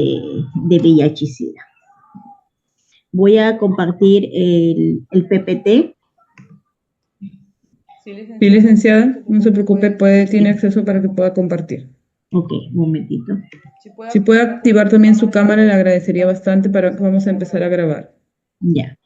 de VIH-Sida. Voy a compartir el PPT. Sí, licenciada, no se preocupe, tiene acceso para que pueda compartir. Ok, un momentito. Si puede activar también su cámara, le agradecería bastante para que vamos a empezar a grabar. Ya.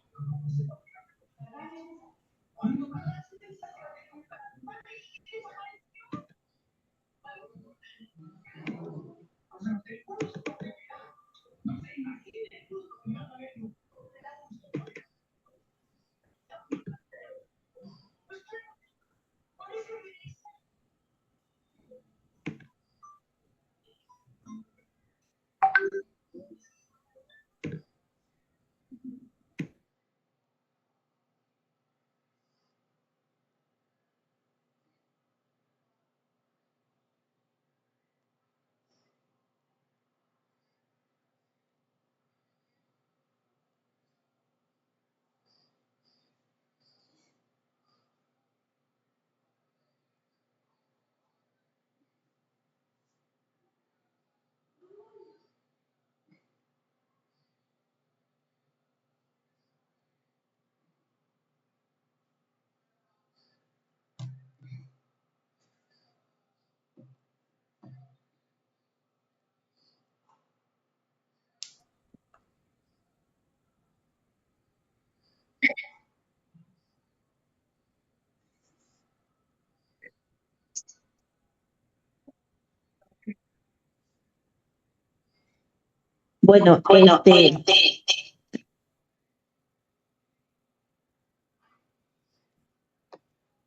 Bueno,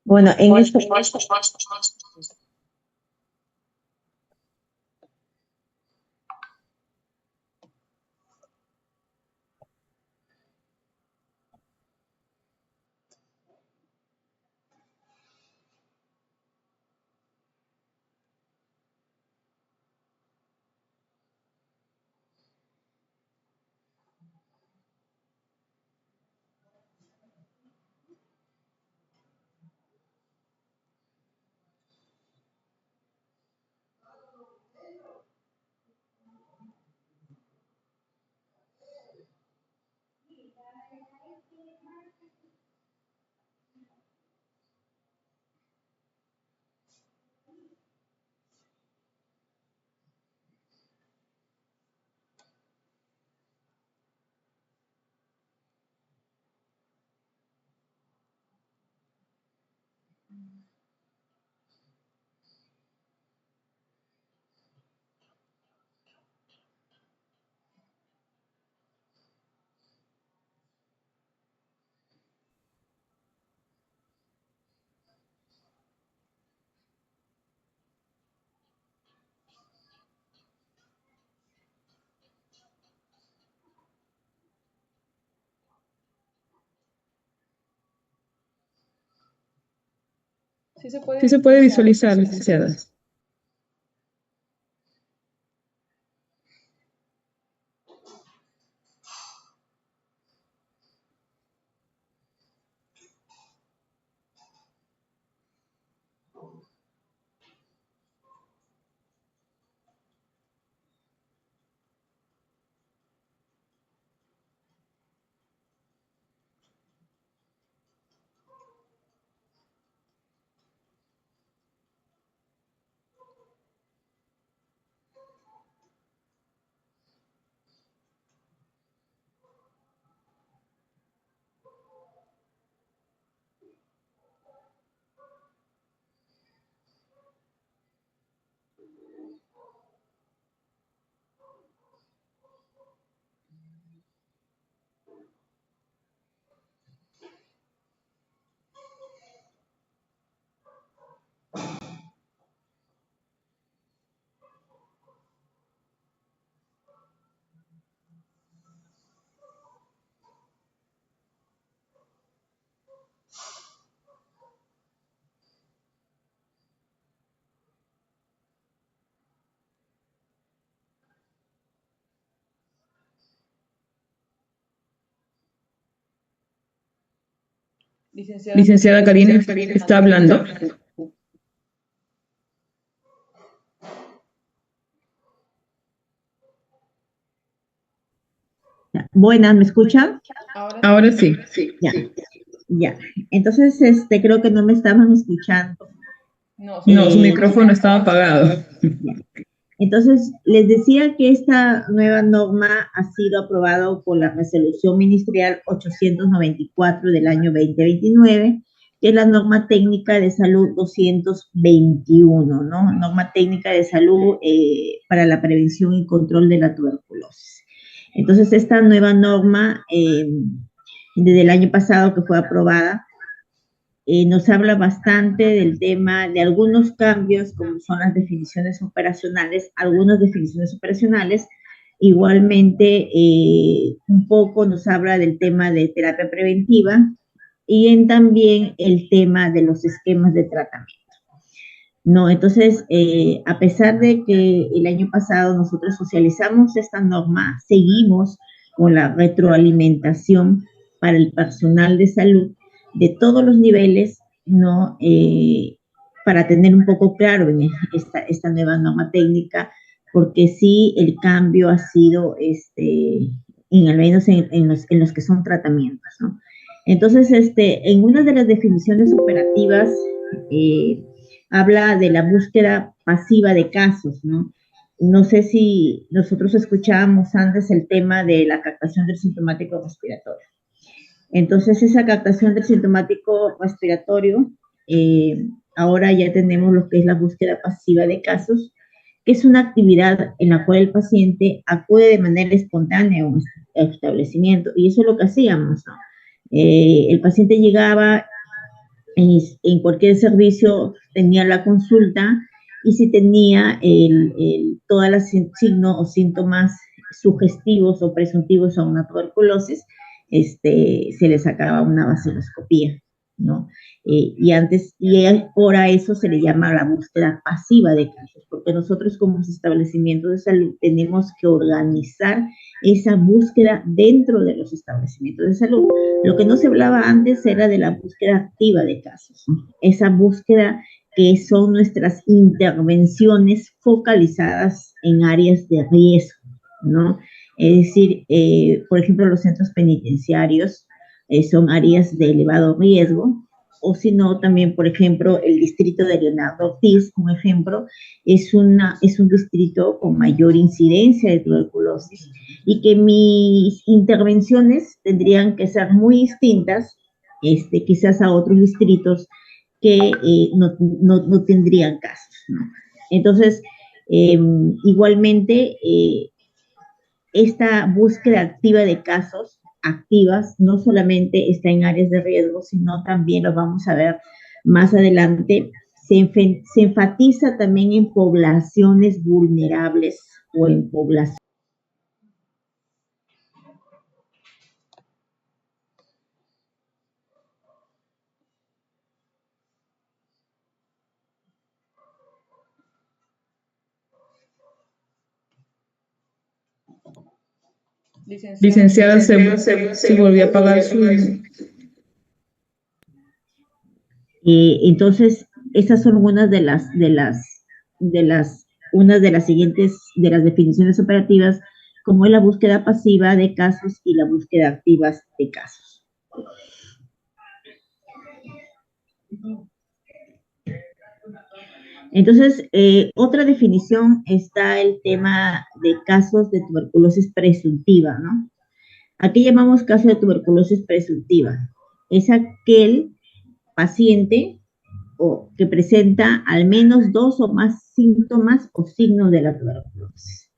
bueno, en este Sí se puede visualizar, licenciada. Licenciada Karina, ¿está hablando? Ya. Buenas, ¿me escuchan? Ahora sí. Ya, ya. Entonces, creo que no me estaban escuchando. No, su Eh, micrófono estaba apagado. ya. Entonces, les decía que esta nueva norma ha sido aprobada por la resolución ministerial 894 del año 2029, que es la norma técnica de salud 221, ¿no? Norma técnica de salud para la prevención y control de la tuberculosis. Entonces, esta nueva norma, desde el año pasado que fue aprobada, nos habla bastante del tema de algunos cambios, como son las definiciones operacionales, algunas definiciones operacionales. Igualmente, un poco nos habla del tema de terapia preventiva y también el tema de los esquemas de tratamiento. No, entonces, a pesar de que el año pasado nosotros socializamos esta norma, seguimos con la retroalimentación para el personal de salud de todos los niveles, ¿no? Para tener un poco claro en esta nueva norma técnica, porque sí el cambio ha sido, al menos en los que son tratamientos, ¿no? Entonces, en una de las definiciones operativas, eh, habla de la búsqueda pasiva de casos, ¿no? No sé si nosotros escuchábamos antes el tema de la captación del sintomático respiratorio. Entonces, esa captación del sintomático respiratorio, ahora ya tenemos lo que es la búsqueda pasiva de casos, que es una actividad en la cual el paciente acude de manera espontánea a un establecimiento, y eso es lo que hacíamos, ¿no? El paciente llegaba en cualquier servicio, tenía la consulta, y si tenía todos los signos o síntomas sugestivos o presuntivos a una tuberculosis, se le sacaba una vaciloscopía, ¿no? Y ahora eso se le llama la búsqueda pasiva de casos, porque nosotros como establecimientos de salud tenemos que organizar esa búsqueda dentro de los establecimientos de salud. Lo que no se hablaba antes era de la búsqueda activa de casos, ¿no? Esa búsqueda que son nuestras intervenciones focalizadas en áreas de riesgo, ¿no? Es decir, por ejemplo, los centros penitenciarios son áreas de elevado riesgo, o si no, también, por ejemplo, el distrito de Leonardo Ortiz, un ejemplo, es un distrito con mayor incidencia de tuberculosis, y que mis intervenciones tendrían que ser muy distintas, quizás a otros distritos que no tendrían casos, ¿no? Entonces, igualmente, esta búsqueda activa de casos activas no solamente está en áreas de riesgo, sino también lo vamos a ver más adelante, se enfatiza también en poblaciones vulnerables o en poblaciones. Licenciada, se volvió a apagar su... Entonces, esas son algunas unas de las siguientes, de las definiciones operativas, como es la búsqueda pasiva de casos y la búsqueda activa de casos. Entonces, otra definición está el tema de casos de tuberculosis presuntiva, ¿no? ¿A qué llamamos caso de tuberculosis presuntiva? Es aquel paciente o que presenta al menos dos o más síntomas o signos de la tuberculosis,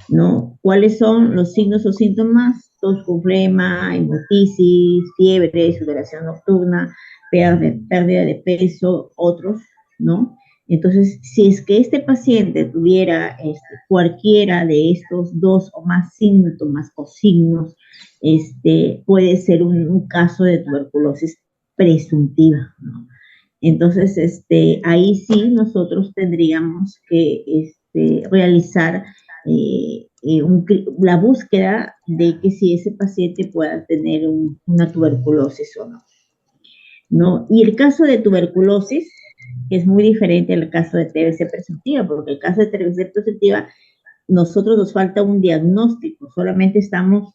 ¿no? ¿Cuáles son los signos o síntomas? Tos con flema, hematitis, fiebre, sudoración nocturna, pérdida de peso, otros, ¿no? Entonces, si es que este paciente tuviera cualquiera de estos dos o más síntomas o signos, puede ser un caso de tuberculosis presuntiva, ¿no? Entonces, ahí sí nosotros tendríamos que realizar la búsqueda de que si ese paciente pueda tener una tuberculosis o no, ¿no? Y el caso de tuberculosis es muy diferente al caso de TBC presuntiva, porque el caso de TBC presuntiva, nosotros nos falta un diagnóstico, solamente estamos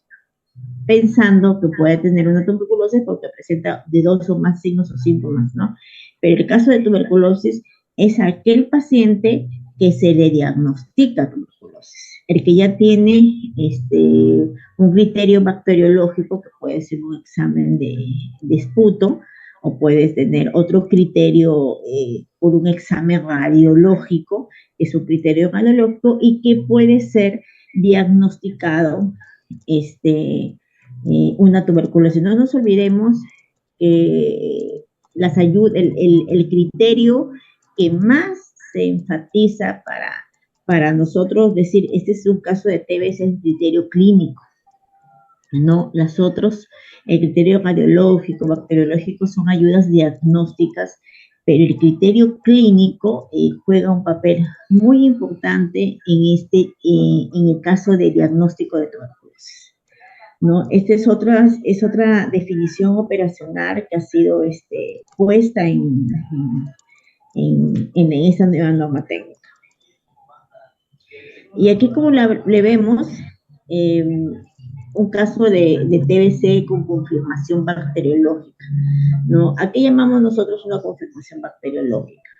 pensando que puede tener una tuberculosis porque presenta de 2 o más signos o síntomas, ¿no? Pero el caso de tuberculosis es aquel paciente que se le diagnostica tuberculosis, el que ya tiene un criterio bacteriológico, que puede ser un examen de esputo, o puedes tener otro criterio por un examen radiológico, que es un criterio radiológico y que puede ser diagnosticado una tuberculosis. No nos olvidemos que el criterio que más se enfatiza para nosotros decir este es un caso de TB es el criterio clínico, no las otros, el criterio radiológico, bacteriológico son ayudas diagnósticas, pero el criterio clínico juega un papel muy importante en el caso de diagnóstico de tuberculosis, ¿no? Esta es otra definición operacional que ha sido puesta en esta nueva norma técnica. Y aquí como le vemos, un caso de TBC con confirmación bacteriológica, ¿no? ¿A qué llamamos nosotros una confirmación bacteriológica?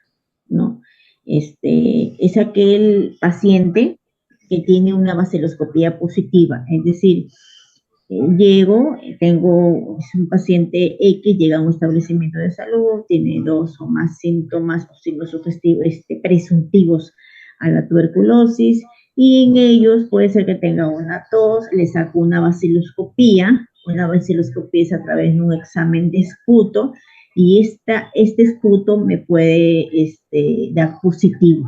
¿No? Es aquel paciente que tiene una baciloscopía positiva, es decir, es un paciente X, llega a un establecimiento de salud, tiene 2 o más síntomas o signos sugestivos, presuntivos a la tuberculosis, y en ellos puede ser que tenga una tos, le saco una baciloscopía es a través de un examen de esputo, y este esputo me puede dar positivo,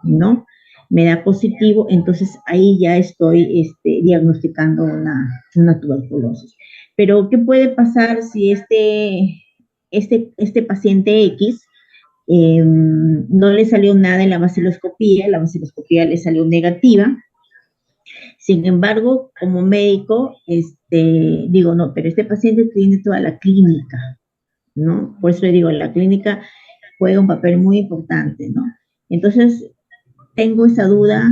¿no? Me da positivo, entonces ahí ya estoy diagnosticando una tuberculosis. Pero, ¿qué puede pasar si este paciente X no le salió nada en la baciloscopía le salió negativa? Sin embargo, como médico, digo, no, pero este paciente tiene toda la clínica, ¿no? Por eso le digo, la clínica juega un papel muy importante, ¿no? Entonces, tengo esa duda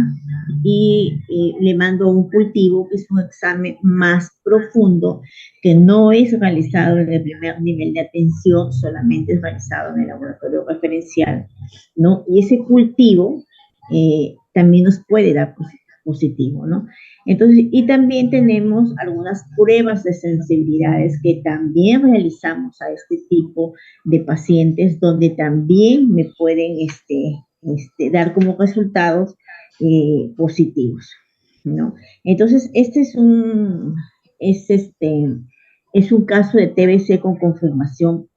y le mando un cultivo, que es un examen más profundo, que no es realizado en el primer nivel de atención, solamente es realizado en el laboratorio referencial, ¿no? Y ese cultivo también nos puede dar positivo, ¿no? Entonces, y también tenemos algunas pruebas de sensibilidades que también realizamos a este tipo de pacientes, donde también me pueden dar como resultados positivos, ¿no? Entonces, es un caso de TBC con confirmación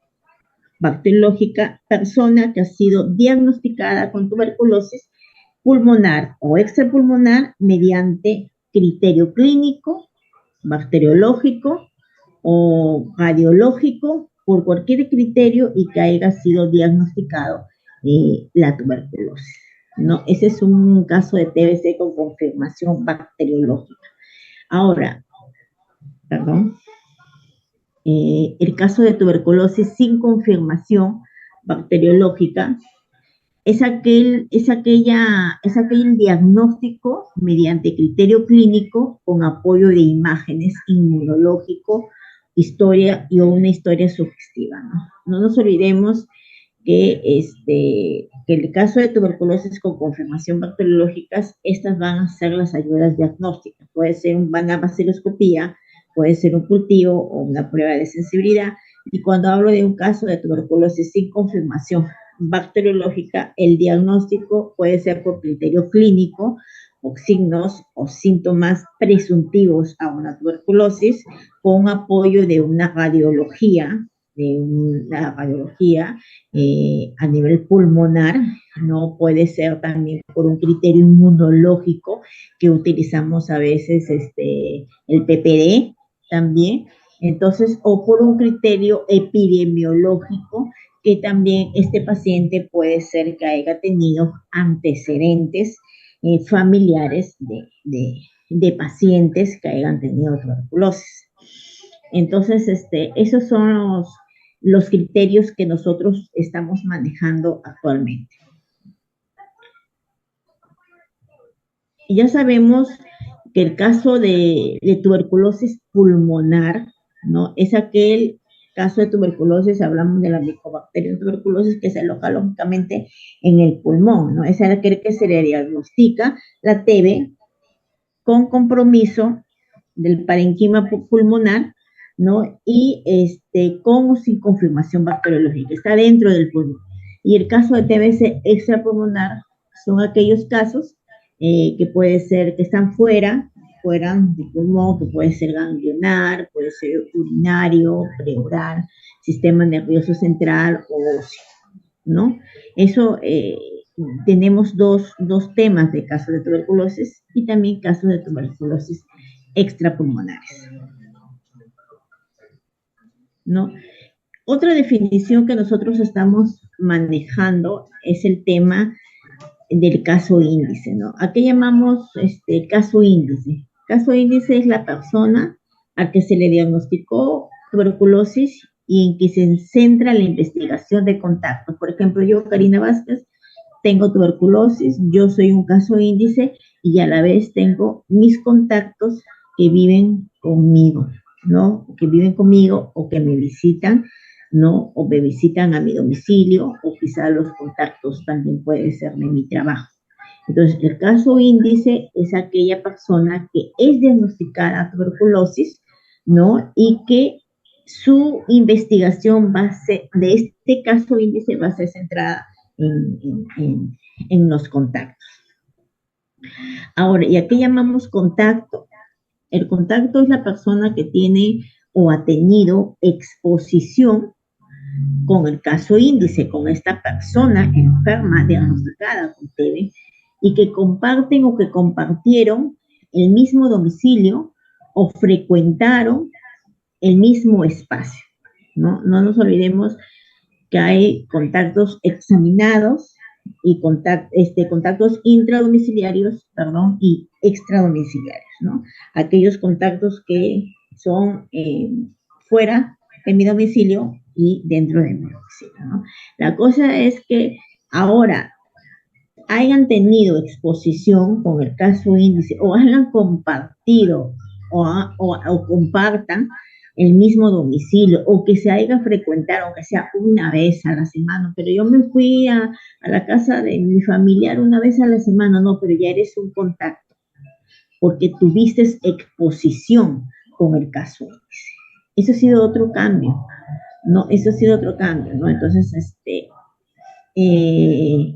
bacteriológica, persona que ha sido diagnosticada con tuberculosis pulmonar o extrapulmonar mediante criterio clínico, bacteriológico o radiológico, por cualquier criterio, y que haya sido diagnosticado la tuberculosis, ¿no? Ese es un caso de TBC con confirmación bacteriológica. Ahora, perdón, el caso de tuberculosis sin confirmación bacteriológica es aquel diagnóstico mediante criterio clínico con apoyo de imágenes inmunológico, historia y una historia sugestiva, ¿no? No nos olvidemos que el caso de tuberculosis con confirmación bacteriológica, estas van a ser las ayudas diagnósticas. Puede ser una baciloscopía, puede ser un cultivo o una prueba de sensibilidad. Y cuando hablo de un caso de tuberculosis sin confirmación bacteriológica, el diagnóstico puede ser por criterio clínico o signos o síntomas presuntivos a una tuberculosis, con apoyo de una radiología a nivel pulmonar, no puede ser también por un criterio inmunológico que utilizamos a veces el PPD también, entonces, o por un criterio epidemiológico, que también este paciente puede ser que haya tenido antecedentes familiares de pacientes que hayan tenido tuberculosis. Entonces, esos son los criterios que nosotros estamos manejando actualmente. Ya sabemos que el caso de tuberculosis pulmonar, ¿no? Es aquel caso de tuberculosis, hablamos de la Mycobacterium tuberculosis, que se aloja lógicamente en el pulmón, ¿no? Es aquel que se le diagnostica la TB con compromiso del parenquima pulmonar, ¿no? Y con o sin confirmación bacteriológica, está dentro del pulmón. Y el caso de TBC extrapulmonar son aquellos casos que puede ser que están fuera del pulmón, que puede ser ganglionar, puede ser urinario, pleural, sistema nervioso central o óseo, ¿no? Eso tenemos dos temas de casos de tuberculosis y también casos de tuberculosis extrapulmonares, ¿no? Otra definición que nosotros estamos manejando es el tema del caso índice, ¿no? ¿A qué llamamos caso índice? Caso índice es la persona a que se le diagnosticó tuberculosis y en que se centra la investigación de contactos. Por ejemplo, yo, Karina Vázquez, tengo tuberculosis, yo soy un caso índice y a la vez tengo mis contactos que viven conmigo, ¿no? Que viven conmigo o que me visitan, ¿no? O me visitan a mi domicilio o quizá los contactos también puede ser de mi trabajo. Entonces, el caso índice es aquella persona que es diagnosticada tuberculosis, ¿no? Y que su investigación va a ser, de este caso índice va a ser centrada en los contactos. Ahora, ¿y a qué llamamos contacto? El contacto es la persona que tiene o ha tenido exposición con el caso índice, con esta persona enferma diagnosticada con TB y que comparten o que compartieron el mismo domicilio o frecuentaron el mismo espacio, ¿no? No nos olvidemos que hay contactos examinados y contactos intradomiciliarios, perdón, y extradomiciliarios, ¿no? Aquellos contactos que son fuera de mi domicilio y dentro de mi domicilio, ¿no? La cosa es que ahora hayan tenido exposición con el caso índice o hayan compartido o compartan el mismo domicilio o que se haya frecuentado, aunque sea una vez a la semana, pero yo me fui a la casa de mi familiar una vez a la semana, no, pero ya eres un contacto, porque tuviste exposición con el caso índice. Eso ha sido otro cambio, ¿no? Eso ha sido otro cambio, ¿no? Entonces,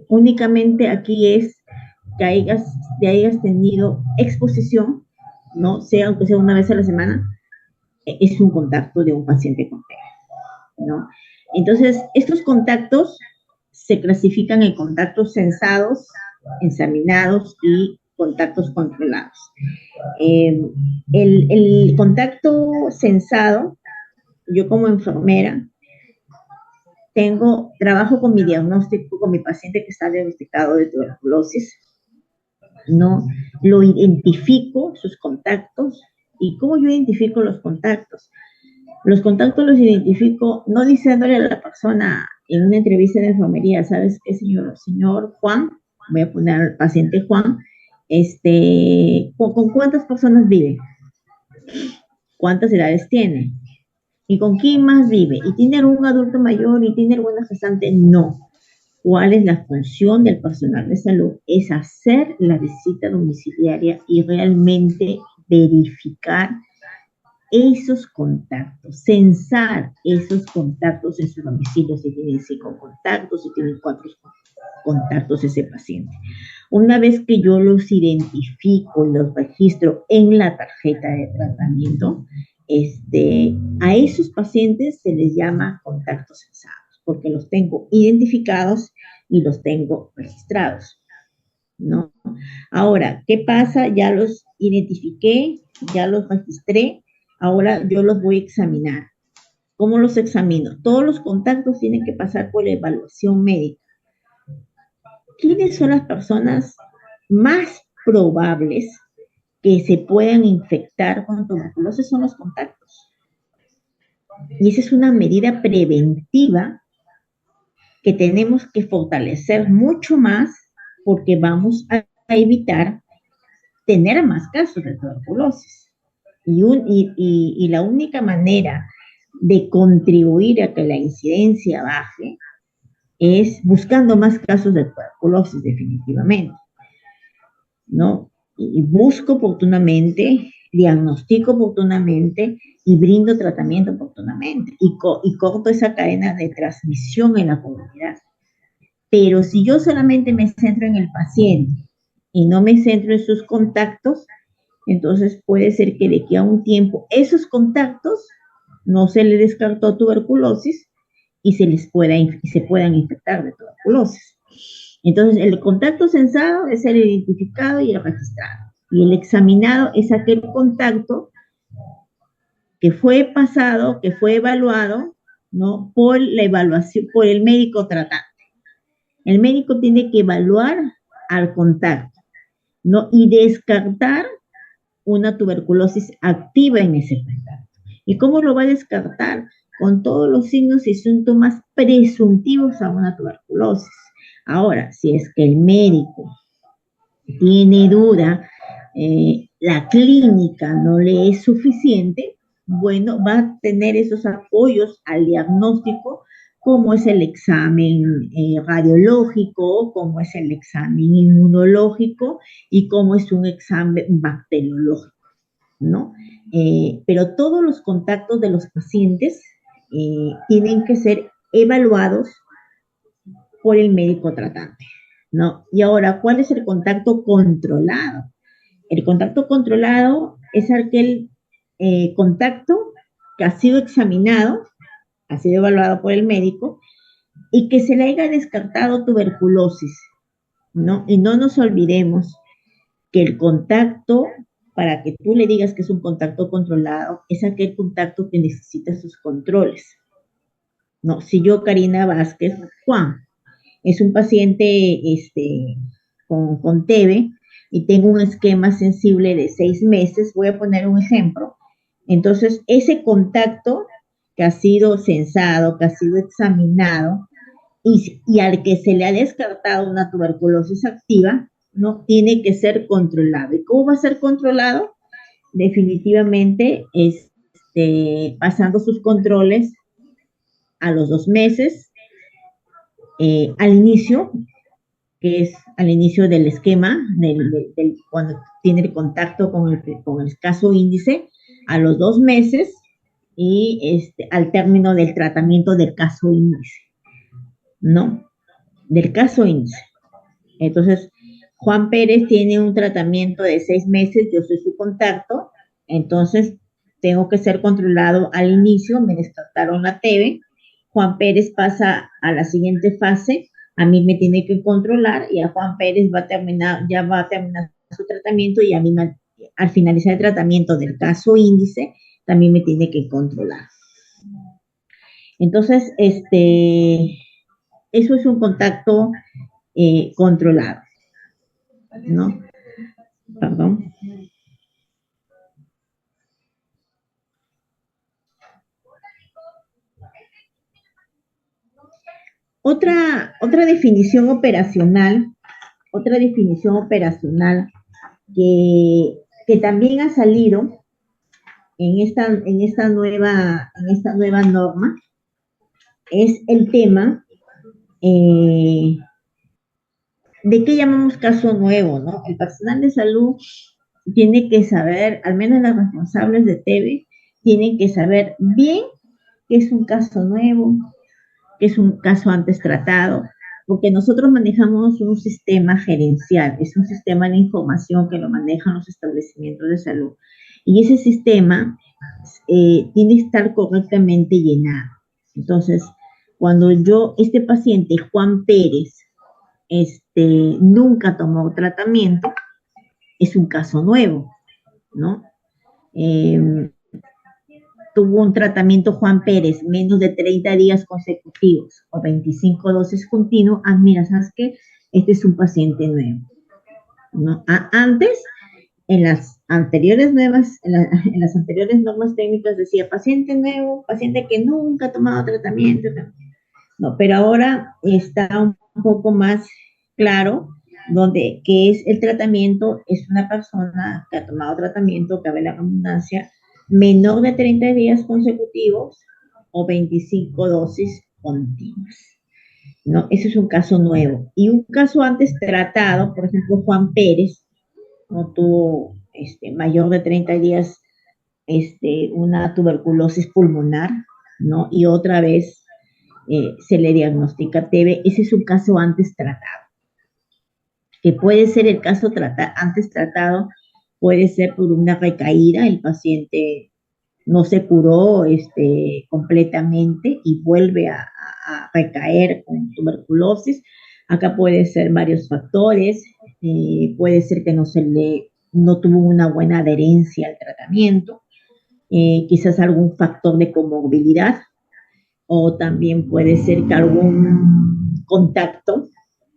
únicamente aquí es que hayas tenido exposición, ¿no? Sea aunque sea una vez a la semana, es un contacto de un paciente con TB, ¿no? Entonces, estos contactos se clasifican en contactos censados, examinados y contactos controlados. El contacto censado, yo como enfermera, trabajo con mi diagnóstico, con mi paciente que está diagnosticado de tuberculosis, ¿no? Lo identifico, sus contactos. ¿Y cómo yo identifico los contactos? Los contactos los identifico no diciéndole a la persona en una entrevista de enfermería, ¿sabes qué, señor Juan? Voy a poner al paciente Juan, ¿con cuántas personas vive? ¿Cuántas edades tiene? ¿Y con quién más vive? ¿Y tiene algún adulto mayor? ¿Y tiene alguna gestante? No. ¿Cuál es la función del personal de salud? Es hacer la visita domiciliaria y realmente verificar esos contactos, censar esos contactos en su domicilio, si tienen 5 contactos, si tienen 4 contactos ese paciente. Una vez que yo los identifico y los registro en la tarjeta de tratamiento, a esos pacientes se les llama contactos censados, porque los tengo identificados y los tengo registrados, ¿no? Ahora, ¿qué pasa? Ya los identifiqué, ya los registré, ahora yo los voy a examinar. ¿Cómo los examino? Todos los contactos tienen que pasar por la evaluación médica. ¿Quiénes son las personas más probables que se puedan infectar con tuberculosis? Son los contactos. Y esa es una medida preventiva que tenemos que fortalecer mucho más porque vamos a evitar tener más casos de tuberculosis. Y la única manera de contribuir a que la incidencia baje es buscando más casos de tuberculosis, definitivamente, ¿no? Y busco oportunamente, diagnostico oportunamente y brindo tratamiento oportunamente y corto esa cadena de transmisión en la comunidad. Pero si yo solamente me centro en el paciente y no me centro en sus contactos, entonces puede ser que de aquí a un tiempo esos contactos no se le descartó tuberculosis y se puedan infectar de tuberculosis. Entonces, el contacto censado es el identificado y el registrado. Y el examinado es aquel contacto que fue pasado, que fue evaluado, ¿no? Por la evaluación, por el médico tratante. El médico tiene que evaluar al contacto, ¿no? Y descartar una tuberculosis activa en ese contacto. ¿Y cómo lo va a descartar? Con todos los signos y síntomas presuntivos a una tuberculosis. Ahora, si es que el médico tiene duda, la clínica no le es suficiente, bueno, va a tener esos apoyos al diagnóstico, como es el examen radiológico, como es el examen inmunológico y como es un examen bacteriológico, ¿no? Pero todos los contactos de los pacientes tienen que ser evaluados por el médico tratante, ¿no? Y ahora, ¿cuál es el contacto controlado? El contacto controlado es aquel contacto que ha sido examinado, ha sido evaluado por el médico y que se le haya descartado tuberculosis, ¿no? Y no nos olvidemos que el contacto, para que tú le digas que es un contacto controlado, es aquel contacto que necesita sus controles, ¿no? Si yo, Karina Vázquez, Juan, es un paciente con TB y tengo un esquema sensible de 6 meses, voy a poner un ejemplo. Entonces, ese contacto que ha sido censado, que ha sido examinado y al que se le ha descartado una tuberculosis activa, no tiene que ser controlado. ¿Y cómo va a ser controlado? Definitivamente pasando sus controles a los 2 meses, al inicio, que es al inicio del esquema, cuando tiene el contacto con el caso índice, a los 2 meses y al término del tratamiento del caso índice, ¿no? Del caso índice. Entonces, Juan Pérez tiene un tratamiento de 6 meses, yo soy su contacto, entonces tengo que ser controlado al inicio, me descartaron la TB, Juan Pérez pasa a la siguiente fase, a mí me tiene que controlar y a Juan Pérez ya va a terminar su tratamiento y a mí al finalizar el tratamiento del caso índice también me tiene que controlar. Entonces, eso es un contacto controlado, ¿no? Perdón. Otra definición operacional que también ha salido en esta nueva norma es el tema de qué llamamos caso nuevo, ¿no? El personal de salud tiene que saber, al menos los responsables de TB, tienen que saber bien qué es un caso nuevo, qué es un caso antes tratado, porque nosotros manejamos un sistema gerencial, es un sistema de información que lo manejan los establecimientos de salud. Y ese sistema tiene que estar correctamente llenado. Entonces, cuando este paciente, Juan Pérez, nunca tomó tratamiento, es un caso nuevo, ¿no? Tuvo un tratamiento Juan Pérez menos de 30 días consecutivos o 25 dosis continuas, mira, ¿sabes qué? Este es un paciente nuevo, ¿no? Antes, en las anteriores normas técnicas decía paciente nuevo, paciente que nunca ha tomado tratamiento, no, pero ahora está un poco más claro donde, que es el tratamiento, es una persona que ha tomado tratamiento, cabe la redundancia, menor de 30 días consecutivos o 25 dosis continuas, ¿no? Ese es un caso nuevo. Y un caso antes tratado, por ejemplo, Juan Pérez, no tuvo mayor de 30 días una tuberculosis pulmonar, ¿no? Y otra vez se le diagnostica TB. Ese es un caso antes tratado, que puede ser el caso antes tratado, puede ser por una recaída, el paciente no se curó completamente y vuelve a recaer con tuberculosis. Acá puede ser varios factores, puede ser que no tuvo una buena adherencia al tratamiento, quizás algún factor de comorbilidad, o también puede ser que algún contacto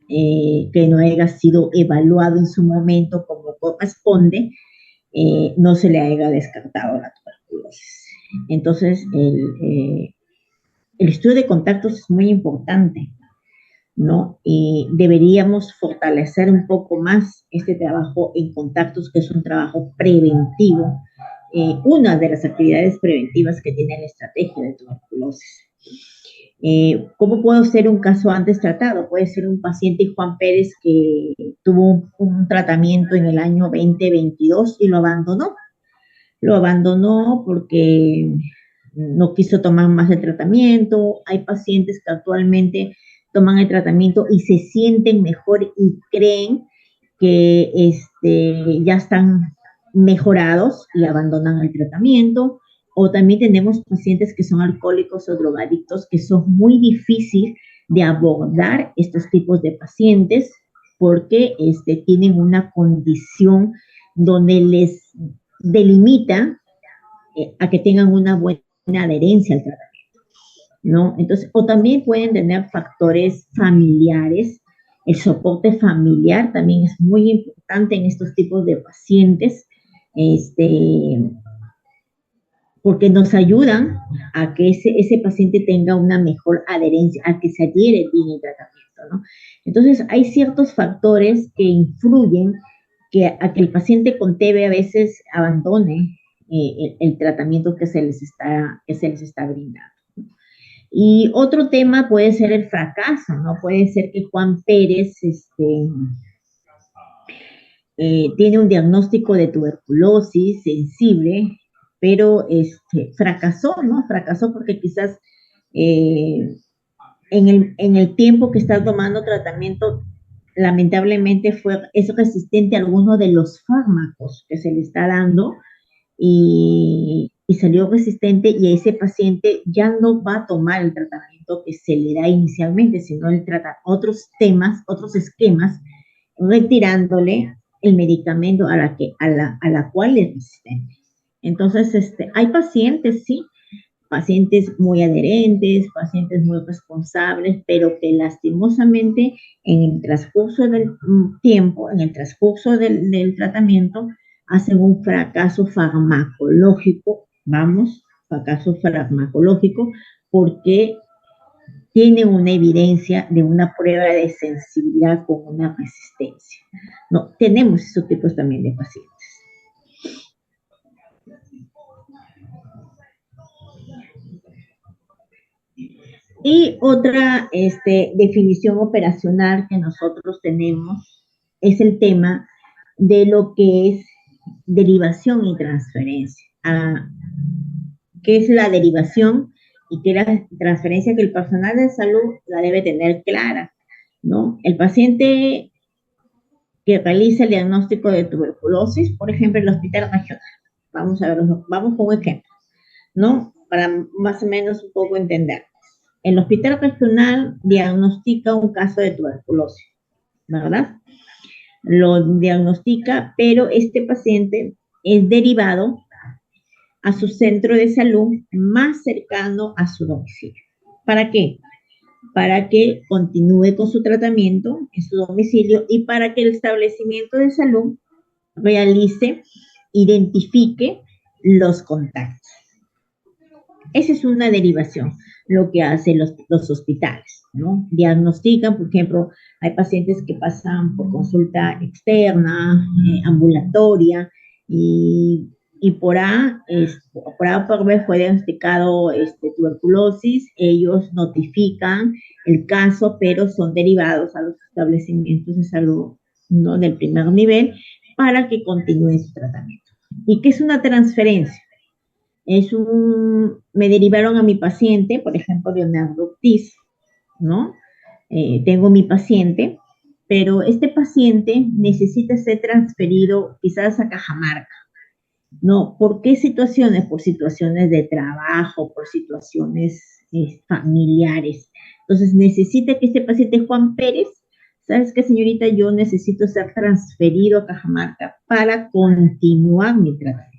que no haya sido evaluado en su momento como corresponde, no se le haya descartado la tuberculosis. Entonces, el estudio de contactos es muy importante, ¿no? Y deberíamos fortalecer un poco más este trabajo en contactos, que es un trabajo preventivo, una de las actividades preventivas que tiene la estrategia de tuberculosis. ¿Cómo puedo ser un caso antes tratado? Puede ser un paciente Juan Pérez que tuvo un tratamiento en el año 2022 y lo abandonó. Lo abandonó porque no quiso tomar más el tratamiento. Hay pacientes que actualmente toman el tratamiento y se sienten mejor y creen que ya están mejorados y abandonan el tratamiento. O también tenemos pacientes que son alcohólicos o drogadictos, que son muy difíciles de abordar estos tipos de pacientes porque tienen una condición donde les delimita a que tengan una buena adherencia al tratamiento, ¿no? Entonces, o también pueden tener factores familiares. El soporte familiar también es muy importante en estos tipos de pacientes, porque nos ayudan a que ese paciente tenga una mejor adherencia, a que se adhiere bien el tratamiento, ¿no? Entonces, hay ciertos factores que influyen a que el paciente con TB a veces abandone el tratamiento que se les está brindando. Y otro tema puede ser el fracaso, ¿no? Puede ser que Juan Pérez tiene un diagnóstico de tuberculosis sensible, pero fracasó, ¿no? Fracasó porque quizás en el tiempo que está tomando tratamiento, lamentablemente es resistente a alguno de los fármacos que se le está dando y salió resistente, y ese paciente ya no va a tomar el tratamiento que se le da inicialmente, sino él trata otros temas, otros esquemas, retirándole el medicamento a la cual es resistente. Entonces, hay pacientes, sí, pacientes muy adherentes, pacientes muy responsables, pero que lastimosamente en el transcurso del tiempo, en el transcurso del tratamiento, hacen un fracaso farmacológico, fracaso farmacológico, porque tienen una evidencia de una prueba de sensibilidad con una resistencia. No, tenemos esos tipos también de pacientes. Y otra definición operacional que nosotros tenemos es el tema de lo que es derivación y transferencia. ¿Qué es la derivación y qué es la transferencia? Que el personal de salud la debe tener clara, ¿no? El paciente que realiza el diagnóstico de tuberculosis, por ejemplo, en el hospital regional, vamos con un ejemplo, ¿no? Para más o menos un poco entender. El hospital regional diagnostica un caso de tuberculosis, ¿verdad? Lo diagnostica, pero este paciente es derivado a su centro de salud más cercano a su domicilio. ¿Para qué? Para que continúe con su tratamiento en su domicilio y para que el establecimiento de salud identifique los contactos. Esa es una derivación, lo que hacen los hospitales, ¿no? Diagnostican, por ejemplo, hay pacientes que pasan por consulta externa, ambulatoria, y por A o por B fue diagnosticado tuberculosis, ellos notifican el caso, pero son derivados a los establecimientos de salud, ¿no?, del primer nivel para que continúen su tratamiento. ¿Y qué es una transferencia? Me derivaron a mi paciente, por ejemplo, Leonardo Ortiz, ¿no? Tengo mi paciente, pero este paciente necesita ser transferido quizás a Cajamarca, ¿no? ¿Por qué situaciones? Por situaciones de trabajo, por situaciones familiares. Entonces, necesita que este paciente, Juan Pérez, ¿sabes qué, señorita? Yo necesito ser transferido a Cajamarca para continuar mi tratamiento.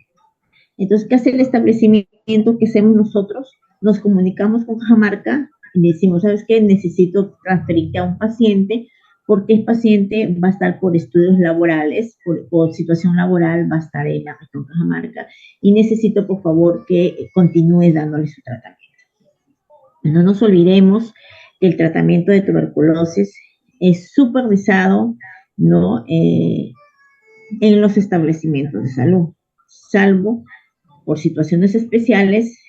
Entonces, ¿qué hace el establecimiento? ¿Qué hacemos nosotros? Nos comunicamos con Cajamarca y le decimos, ¿sabes qué? Necesito transferirte a un paciente porque el paciente va a estar por estudios laborales, por situación laboral, va a estar en la región Cajamarca y necesito, por favor, que continúes dándole su tratamiento. No nos olvidemos que el tratamiento de tuberculosis es supervisado, ¿no?, en los establecimientos de salud, salvo por situaciones especiales,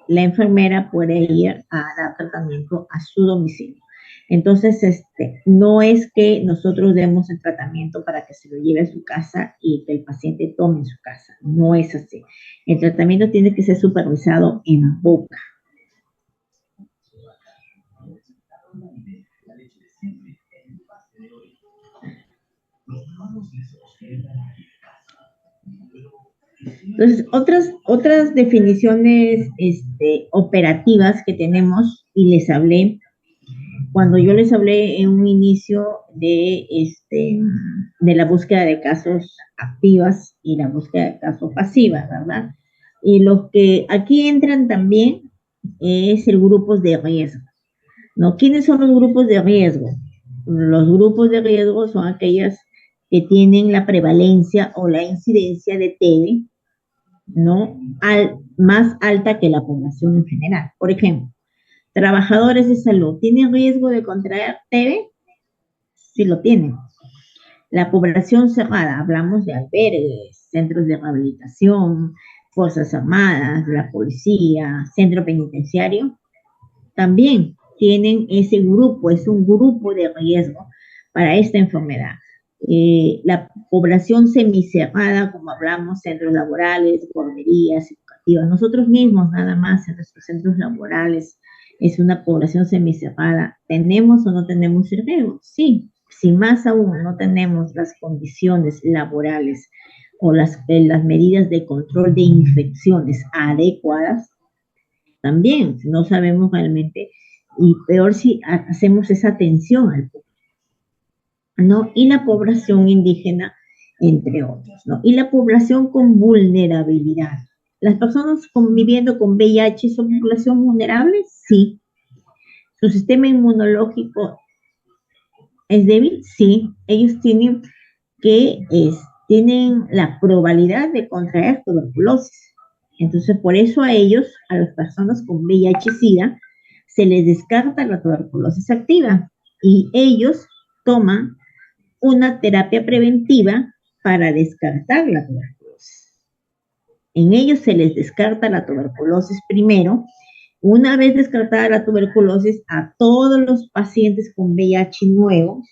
la enfermera puede ir a dar tratamiento a su domicilio. Entonces, no es que nosotros demos el tratamiento para que se lo lleve a su casa y que el paciente tome en su casa. No es así. El tratamiento tiene que ser supervisado en boca. Entonces, otras definiciones operativas que tenemos, y cuando yo les hablé en un inicio de la búsqueda de casos activas y la búsqueda de casos pasivas, ¿verdad? Y los que aquí entran también es el grupos de riesgo, ¿no? ¿Quiénes son los grupos de riesgo? Los grupos de riesgo son aquellas que tienen la prevalencia o la incidencia de TB, ¿no?, más alta que la población en general. Por ejemplo, trabajadores de salud, ¿tienen riesgo de contraer TB? Sí lo tienen. La población cerrada, hablamos de albergues, centros de rehabilitación, fuerzas armadas, la policía, centro penitenciario, también tienen ese grupo, es un grupo de riesgo para esta enfermedad. La población semicerrada, como hablamos, centros laborales, guarderías, educativas, nosotros mismos nada más en nuestros centros laborales, es una población semicerrada. ¿Tenemos o no tenemos riesgo? Sí. Si más aún no tenemos las condiciones laborales o las medidas de control de infecciones adecuadas, también no sabemos realmente, y peor si hacemos esa atención al público, ¿no? Y la población indígena, entre otros, ¿no? Y la población con vulnerabilidad. ¿Las personas conviviendo con VIH son población vulnerable? Sí. ¿Su sistema inmunológico es débil? Sí. Ellos tienen la probabilidad de contraer tuberculosis. Entonces, por eso a ellos, a las personas con VIH-Sida, se les descarta la tuberculosis activa y ellos toman una terapia preventiva para descartar la tuberculosis. En ellos se les descarta la tuberculosis primero. Una vez descartada la tuberculosis, a todos los pacientes con VIH nuevos,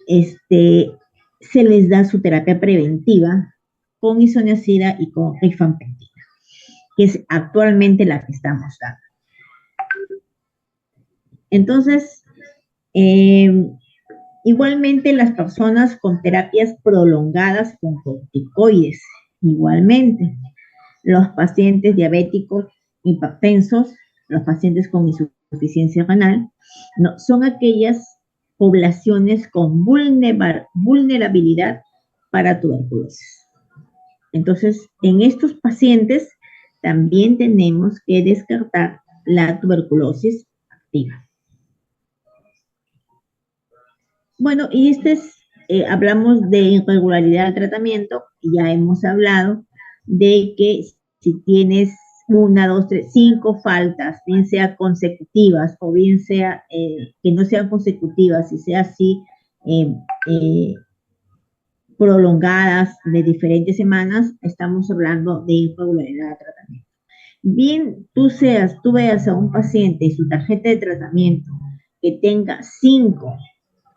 se les da su terapia preventiva con isoniazida y con rifampicina, que es actualmente la que estamos dando. Entonces, igualmente las personas con terapias prolongadas con corticoides, igualmente. Los pacientes diabéticos, hipertensos, los pacientes con insuficiencia renal, no, son aquellas poblaciones con vulnerabilidad para tuberculosis. Entonces, en estos pacientes también tenemos que descartar la tuberculosis activa. Bueno, y hablamos de irregularidad del tratamiento, ya hemos hablado de que si tienes una, dos, tres, cinco faltas, bien sea consecutivas o bien sea que no sean consecutivas y sea así eh, eh, prolongadas de diferentes semanas, estamos hablando de irregularidad de tratamiento. Bien, tú veas a un paciente y su tarjeta de tratamiento que tenga 5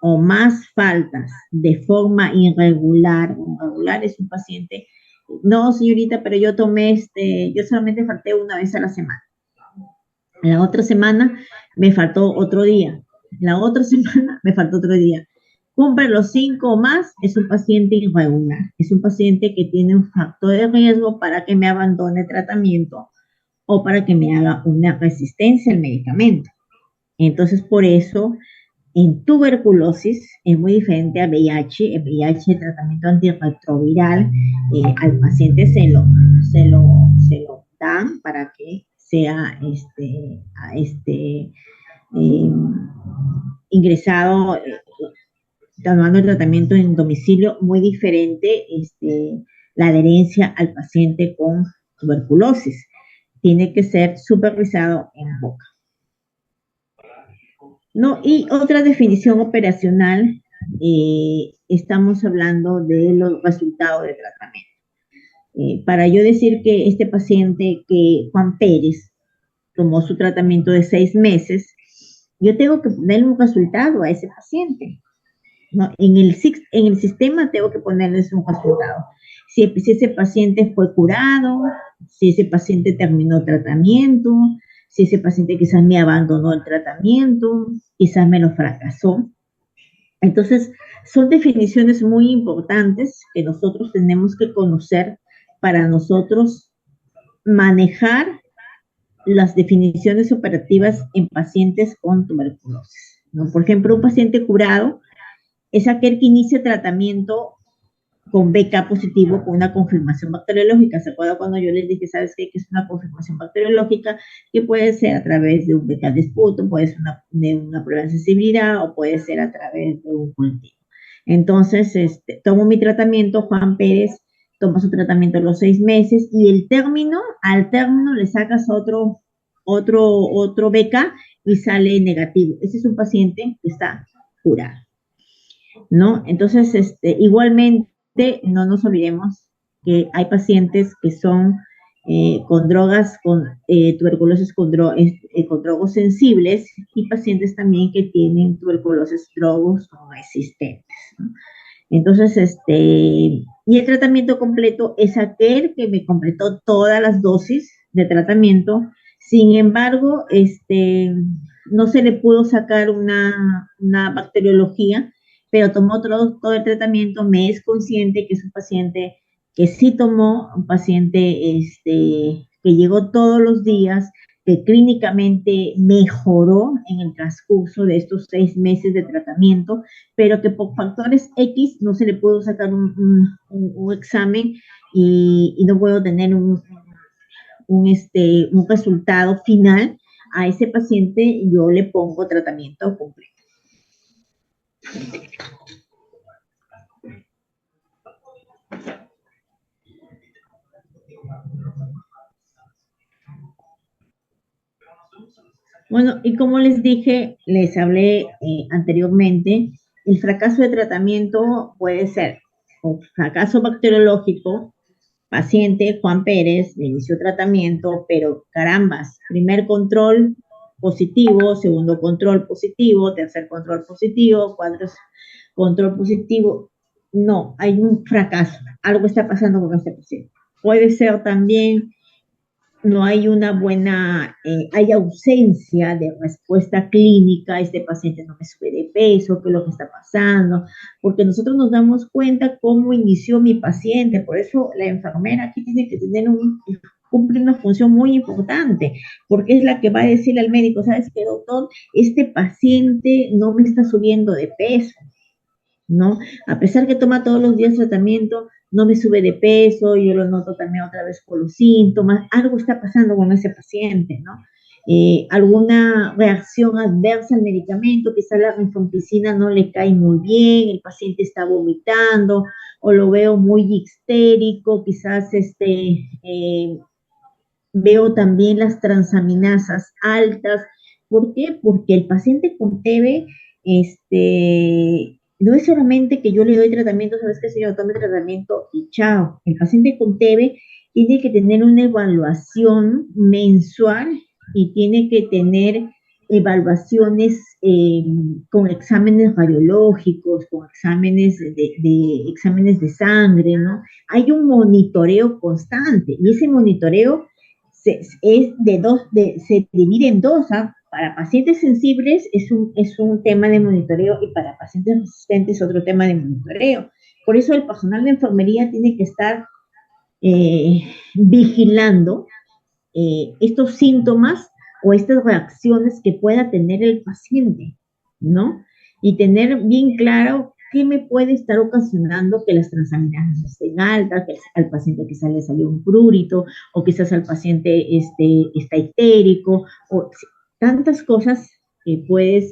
o más faltas de forma irregular. Irregular es un paciente, no señorita, pero yo yo solamente falté una vez a la semana. La otra semana me faltó otro día. La otra semana me faltó otro día. Cumple los 5 o más, es un paciente irregular. Es un paciente que tiene un factor de riesgo para que me abandone el tratamiento o para que me haga una resistencia al medicamento. Entonces, por eso, en tuberculosis es muy diferente a VIH. El VIH, el tratamiento antirretroviral, al paciente se lo dan para que sea eh, ingresado, tomando el tratamiento en domicilio, muy diferente la adherencia al paciente con tuberculosis. Tiene que ser supervisado en boca. ¿No? Y otra definición operacional, estamos hablando de los resultados de tratamiento. Para yo decir que este paciente, que Juan Pérez, tomó su tratamiento de 6 meses, yo tengo que ponerle un resultado a ese paciente, ¿no? En el sistema tengo que ponerles un resultado. Si ese paciente fue curado, si ese paciente terminó tratamiento, si ese paciente quizás me abandonó el tratamiento, quizás me lo fracasó. Entonces, son definiciones muy importantes que nosotros tenemos que conocer para nosotros manejar las definiciones operativas en pacientes con tuberculosis, ¿no? Por ejemplo, un paciente curado es aquel que inicia tratamiento con BK positivo, con una confirmación bacteriológica. ¿Se acuerdan cuando yo les dije, sabes qué? Que es una confirmación bacteriológica que puede ser a través de un BK de esputo, puede ser de una prueba de sensibilidad o puede ser a través de un cultivo. Entonces, tomo mi tratamiento, Juan Pérez toma su tratamiento a los 6 meses y al término le sacas otro BK y sale negativo. Ese es un paciente que está curado, ¿no? Entonces, igualmente, no nos olvidemos que hay pacientes que son con drogas, con tuberculosis con drogos sensibles y pacientes también que tienen tuberculosis drogos resistentes, ¿no? Entonces, y el tratamiento completo es aquel que me completó todas las dosis de tratamiento. Sin embargo, no se le pudo sacar una bacteriología, pero tomó todo el tratamiento. Me es consciente que es un paciente que sí tomó, un paciente que llegó todos los días, que clínicamente mejoró en el transcurso de estos 6 meses de tratamiento, pero que por factores X no se le pudo sacar un examen y no puedo tener un resultado final. A ese paciente yo le pongo tratamiento completo. Bueno, y como les dije, les hablé anteriormente, el fracaso de tratamiento puede ser un fracaso bacteriológico. Paciente Juan Pérez inició tratamiento, pero carambas, primer control positivo, segundo control positivo, tercer control positivo, cuarto control positivo. No, hay un fracaso, algo está pasando con este paciente. Puede ser también no hay una buena, hay ausencia de respuesta clínica, este paciente no me sube de peso, qué es lo que está pasando, porque nosotros nos damos cuenta cómo inició mi paciente, por eso la enfermera aquí tiene que cumplir una función muy importante, porque es la que va a decirle al médico, ¿sabes qué, doctor? Este paciente no me está subiendo de peso, ¿no? A pesar que toma todos los días tratamiento, no me sube de peso, yo lo noto también otra vez con los síntomas, algo está pasando con ese paciente, ¿no? Alguna reacción adversa al medicamento, quizás la rifampicina no le cae muy bien, el paciente está vomitando, o lo veo muy histérico, quizás Veo también las transaminasas altas. ¿Por qué? Porque el paciente con TB, no es solamente que yo le doy tratamiento, sabes qué, señor, tome tratamiento y chao. El paciente con TB tiene que tener una evaluación mensual y tiene que tener evaluaciones con exámenes radiológicos, con exámenes de sangre, ¿no? Hay un monitoreo constante y ese monitoreo se divide en dos, ¿ah? Para pacientes sensibles es un tema de monitoreo y para pacientes resistentes otro tema de monitoreo. Por eso el personal de enfermería tiene que estar vigilando estos síntomas o estas reacciones que pueda tener el paciente, ¿no? Y tener bien claro qué me puede estar ocasionando que las transaminasas estén altas, que al paciente quizás le salió un prurito, o quizás al paciente está histérico, o tantas cosas que puedes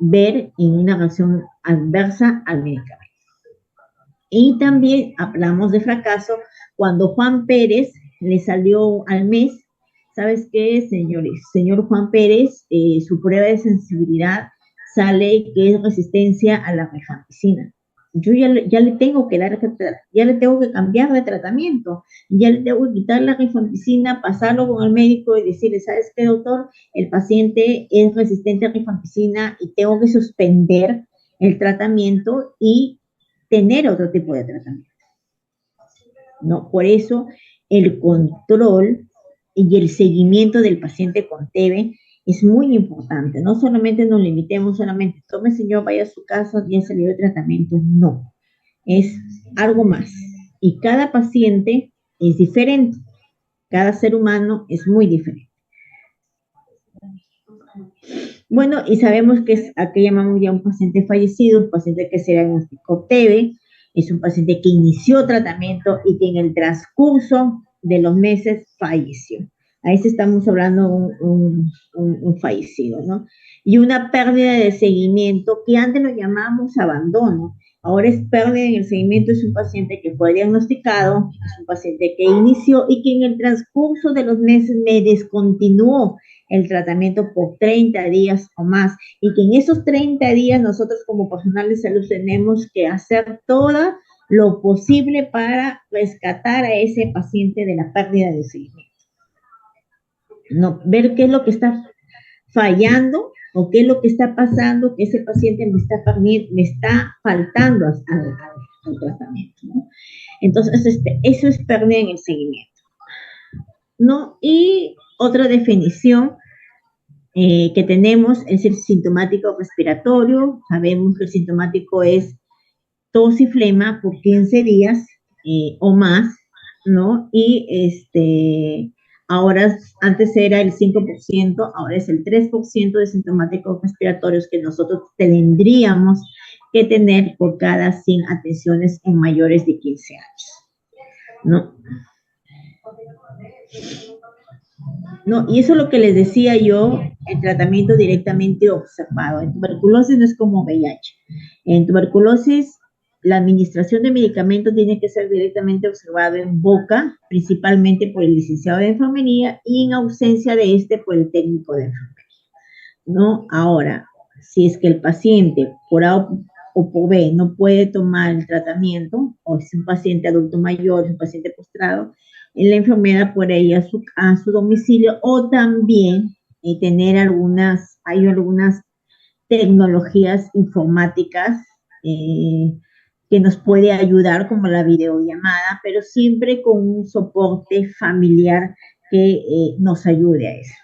ver en una reacción adversa al medicamento. Y también hablamos de fracaso cuando Juan Pérez le salió al mes, ¿sabes qué, señores? Señor Juan Pérez, su prueba de sensibilidad sale que es resistencia a la rifampicina. Yo ya le tengo que dar, ya le tengo que cambiar de tratamiento, ya le tengo que quitar la rifampicina, pasarlo con el médico y decirle, ¿sabes qué, doctor? El paciente es resistente a rifampicina y tengo que suspender el tratamiento y tener otro tipo de tratamiento, ¿no? Por eso el control y el seguimiento del paciente con TB es muy importante. No solamente nos limitemos, solamente tome, señor, vaya a su casa, ya salió de tratamiento. No, es algo más. Y cada paciente es diferente. Cada ser humano es muy diferente. Bueno, y sabemos que es a que llamamos ya un paciente fallecido, un paciente que se diagnosticó TB, es un paciente que inició tratamiento y que en el transcurso de los meses falleció. Ahí sí estamos hablando de un fallecido, ¿no? Y una pérdida de seguimiento que antes lo llamábamos abandono, ahora es pérdida en el seguimiento, es un paciente que fue diagnosticado, es un paciente que inició y que en el transcurso de los meses me descontinuó el tratamiento por 30 días o más y que en esos 30 días nosotros como personal de salud tenemos que hacer todo lo posible para rescatar a ese paciente de la pérdida de seguimiento. No, ver qué es lo que está fallando o qué es lo que está pasando, que ese paciente me está faltando al tratamiento, ¿no? Entonces, eso es pérdida en el seguimiento, ¿no? Y otra definición que tenemos es el sintomático respiratorio. Sabemos que el sintomático es tos y flema por 15 días o más, ¿no? Y ahora, antes era el 5%, ahora es el 3% de sintomáticos respiratorios que nosotros tendríamos que tener por cada 100 atenciones en mayores de 15 años, ¿no? No, y eso es lo que les decía yo, el tratamiento directamente observado. En tuberculosis no es como VIH. En tuberculosis, la administración de medicamentos tiene que ser directamente observado en boca, principalmente por el licenciado de enfermería y en ausencia de por el técnico de enfermería, ¿no? Ahora, si es que el paciente por A o por B no puede tomar el tratamiento, o es un paciente adulto mayor, es un paciente postrado, la enfermera puede ir a su domicilio o también hay algunas tecnologías informáticas que nos puede ayudar, como la videollamada, pero siempre con un soporte familiar que nos ayude a eso.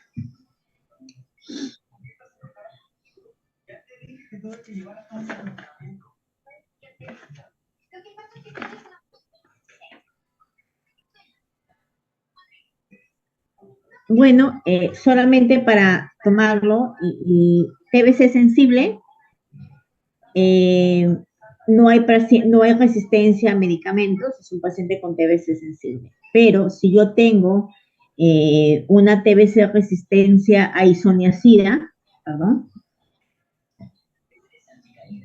Bueno, solamente para tomarlo y TBC sensible, no hay resistencia a medicamentos, es un paciente con TBC sensible. Pero si yo tengo una TBC resistencia a isoniazida, perdón,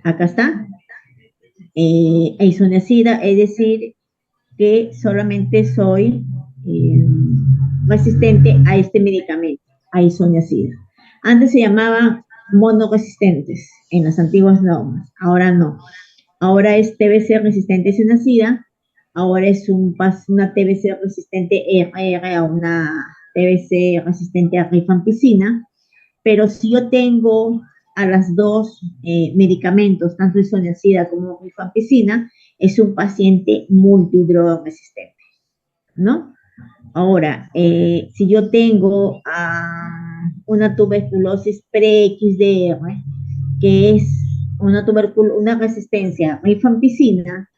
acá está, a isoniazida, es decir, que solamente soy eh, resistente a este medicamento, a isoniazida. Antes se llamaban monoresistentes en las antiguas normas, ahora no. Ahora es TBC resistente a isoniazida, ahora es una TBC resistente RR a una TBC resistente a rifampicina, pero si yo tengo a las dos medicamentos, tanto isoniazida como rifampicina, es un paciente multidroga-resistente, ¿no? Ahora, si yo tengo una tuberculosis pre-XDR, que es una resistencia a rifampicina,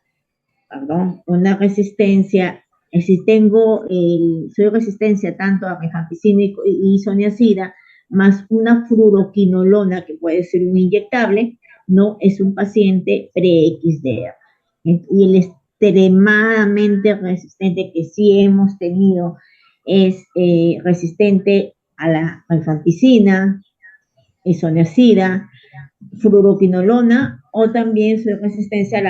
perdón, una resistencia, si tengo, soy resistencia tanto a rifampicina y isoniazida, más una fluoroquinolona, que puede ser un inyectable, no es un paciente pre-XDR. Y el extremadamente resistente que sí hemos tenido es resistente a la rifampicina, isoniazida, fluoroquinolona, o también su resistencia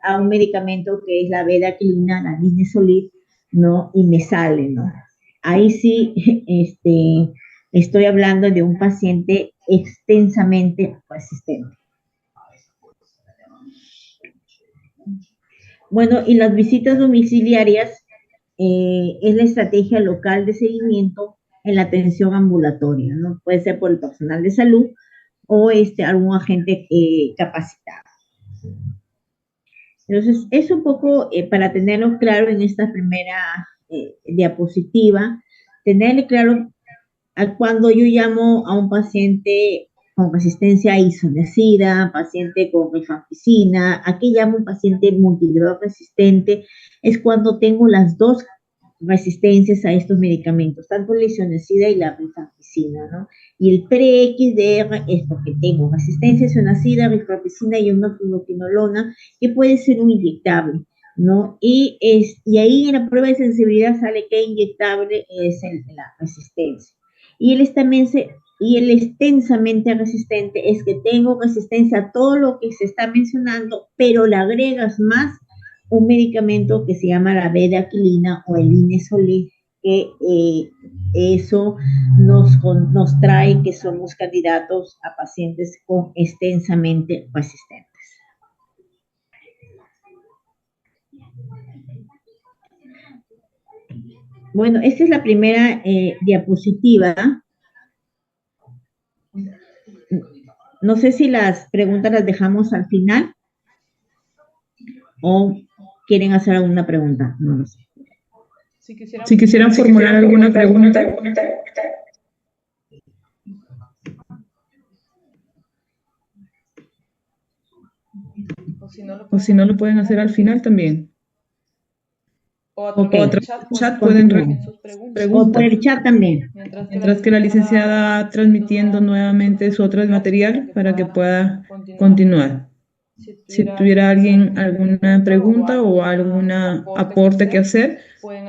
a un medicamento que es la bedaquilina, la linezolid, ¿no? Y me sale, ¿no? Ahí sí, estoy hablando de un paciente extensamente resistente. Bueno, y las visitas domiciliarias es la estrategia local de seguimiento en la atención ambulatoria, ¿no? Puede ser por el personal de salud o algún agente capacitado. Entonces, es un poco para tenerlo claro en esta primera diapositiva, tenerle claro a cuando yo llamo a un paciente con resistencia a isoniazida, paciente con rifampicina, aquí llamo un paciente multidroga resistente, es cuando tengo las dos resistencias a estos medicamentos, tanto la isoniazida y la rifampicina, ¿no? Y el pre-XDR es porque tengo resistencia a isoniazida, rifampicina y una fluoroquinolona, que puede ser un inyectable, ¿no? Y ahí en la prueba de sensibilidad sale que inyectable es la resistencia. Y el extensamente resistente es que tengo resistencia a todo lo que se está mencionando, pero le agregas más un medicamento que se llama la bedaquilina o el linezolid, que eso nos trae que somos candidatos a pacientes con extensamente resistentes. Bueno, esta es la primera diapositiva. No sé si las preguntas las dejamos al final o quieren hacer alguna pregunta. No lo sé. Si quisieran formular alguna pregunta. O si no, lo pueden hacer al final también. O a través del chat pueden realizar sus preguntas. O por el chat también. Mientras que la licenciada va transmitiendo nuevamente su otro material para que pueda continuar. Si tuviera alguien alguna pregunta o algún aporte que hacer,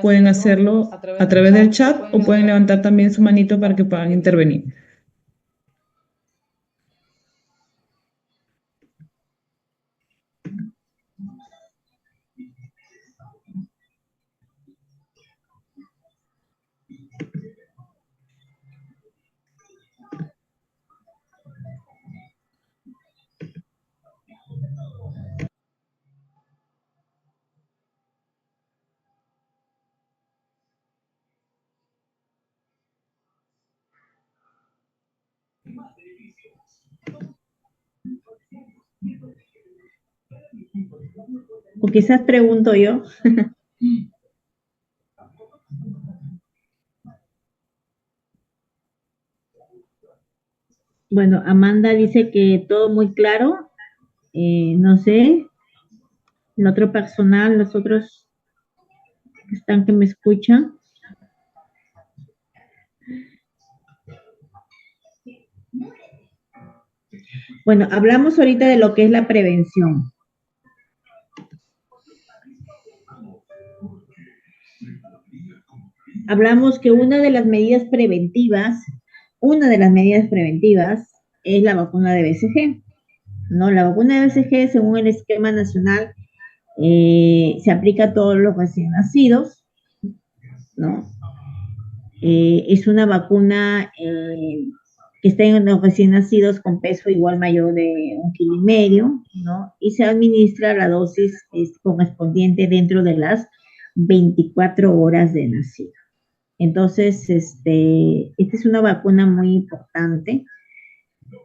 pueden hacerlo a través del chat o pueden levantar también su manito para que puedan intervenir. O quizás pregunto yo. Bueno, Amanda dice que todo muy claro. No sé, el otro personal, los otros que están que me escuchan. Bueno, hablamos ahorita de lo que es la prevención. Hablamos que una de las medidas preventivas es la vacuna de BCG. ¿No? La vacuna de BCG, según el esquema nacional, se aplica a todos los recién nacidos ¿no? Es una vacuna que está en los recién nacidos con peso igual mayor de 1,5 kg, ¿no? Y se administra la dosis correspondiente dentro de las 24 horas de nacido. Entonces, esta es una vacuna muy importante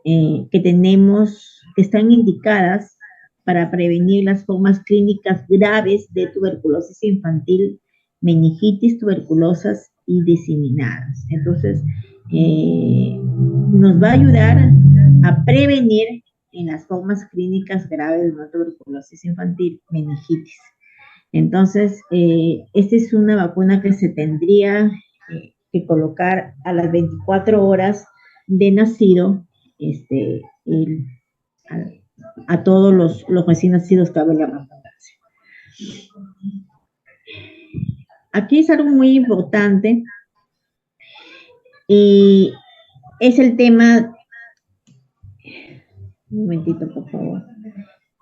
que tenemos, que están indicadas para prevenir las formas clínicas graves de tuberculosis infantil, meningitis tuberculosas y diseminadas. Entonces, nos va a ayudar a prevenir en las formas clínicas graves de una tuberculosis infantil, meningitis. Entonces, esta es una vacuna que se tendría que colocar a las 24 horas de nacido el, a todos los recién nacidos que hablan la redundancia. Aquí es algo muy importante y es el tema, un momentito por favor,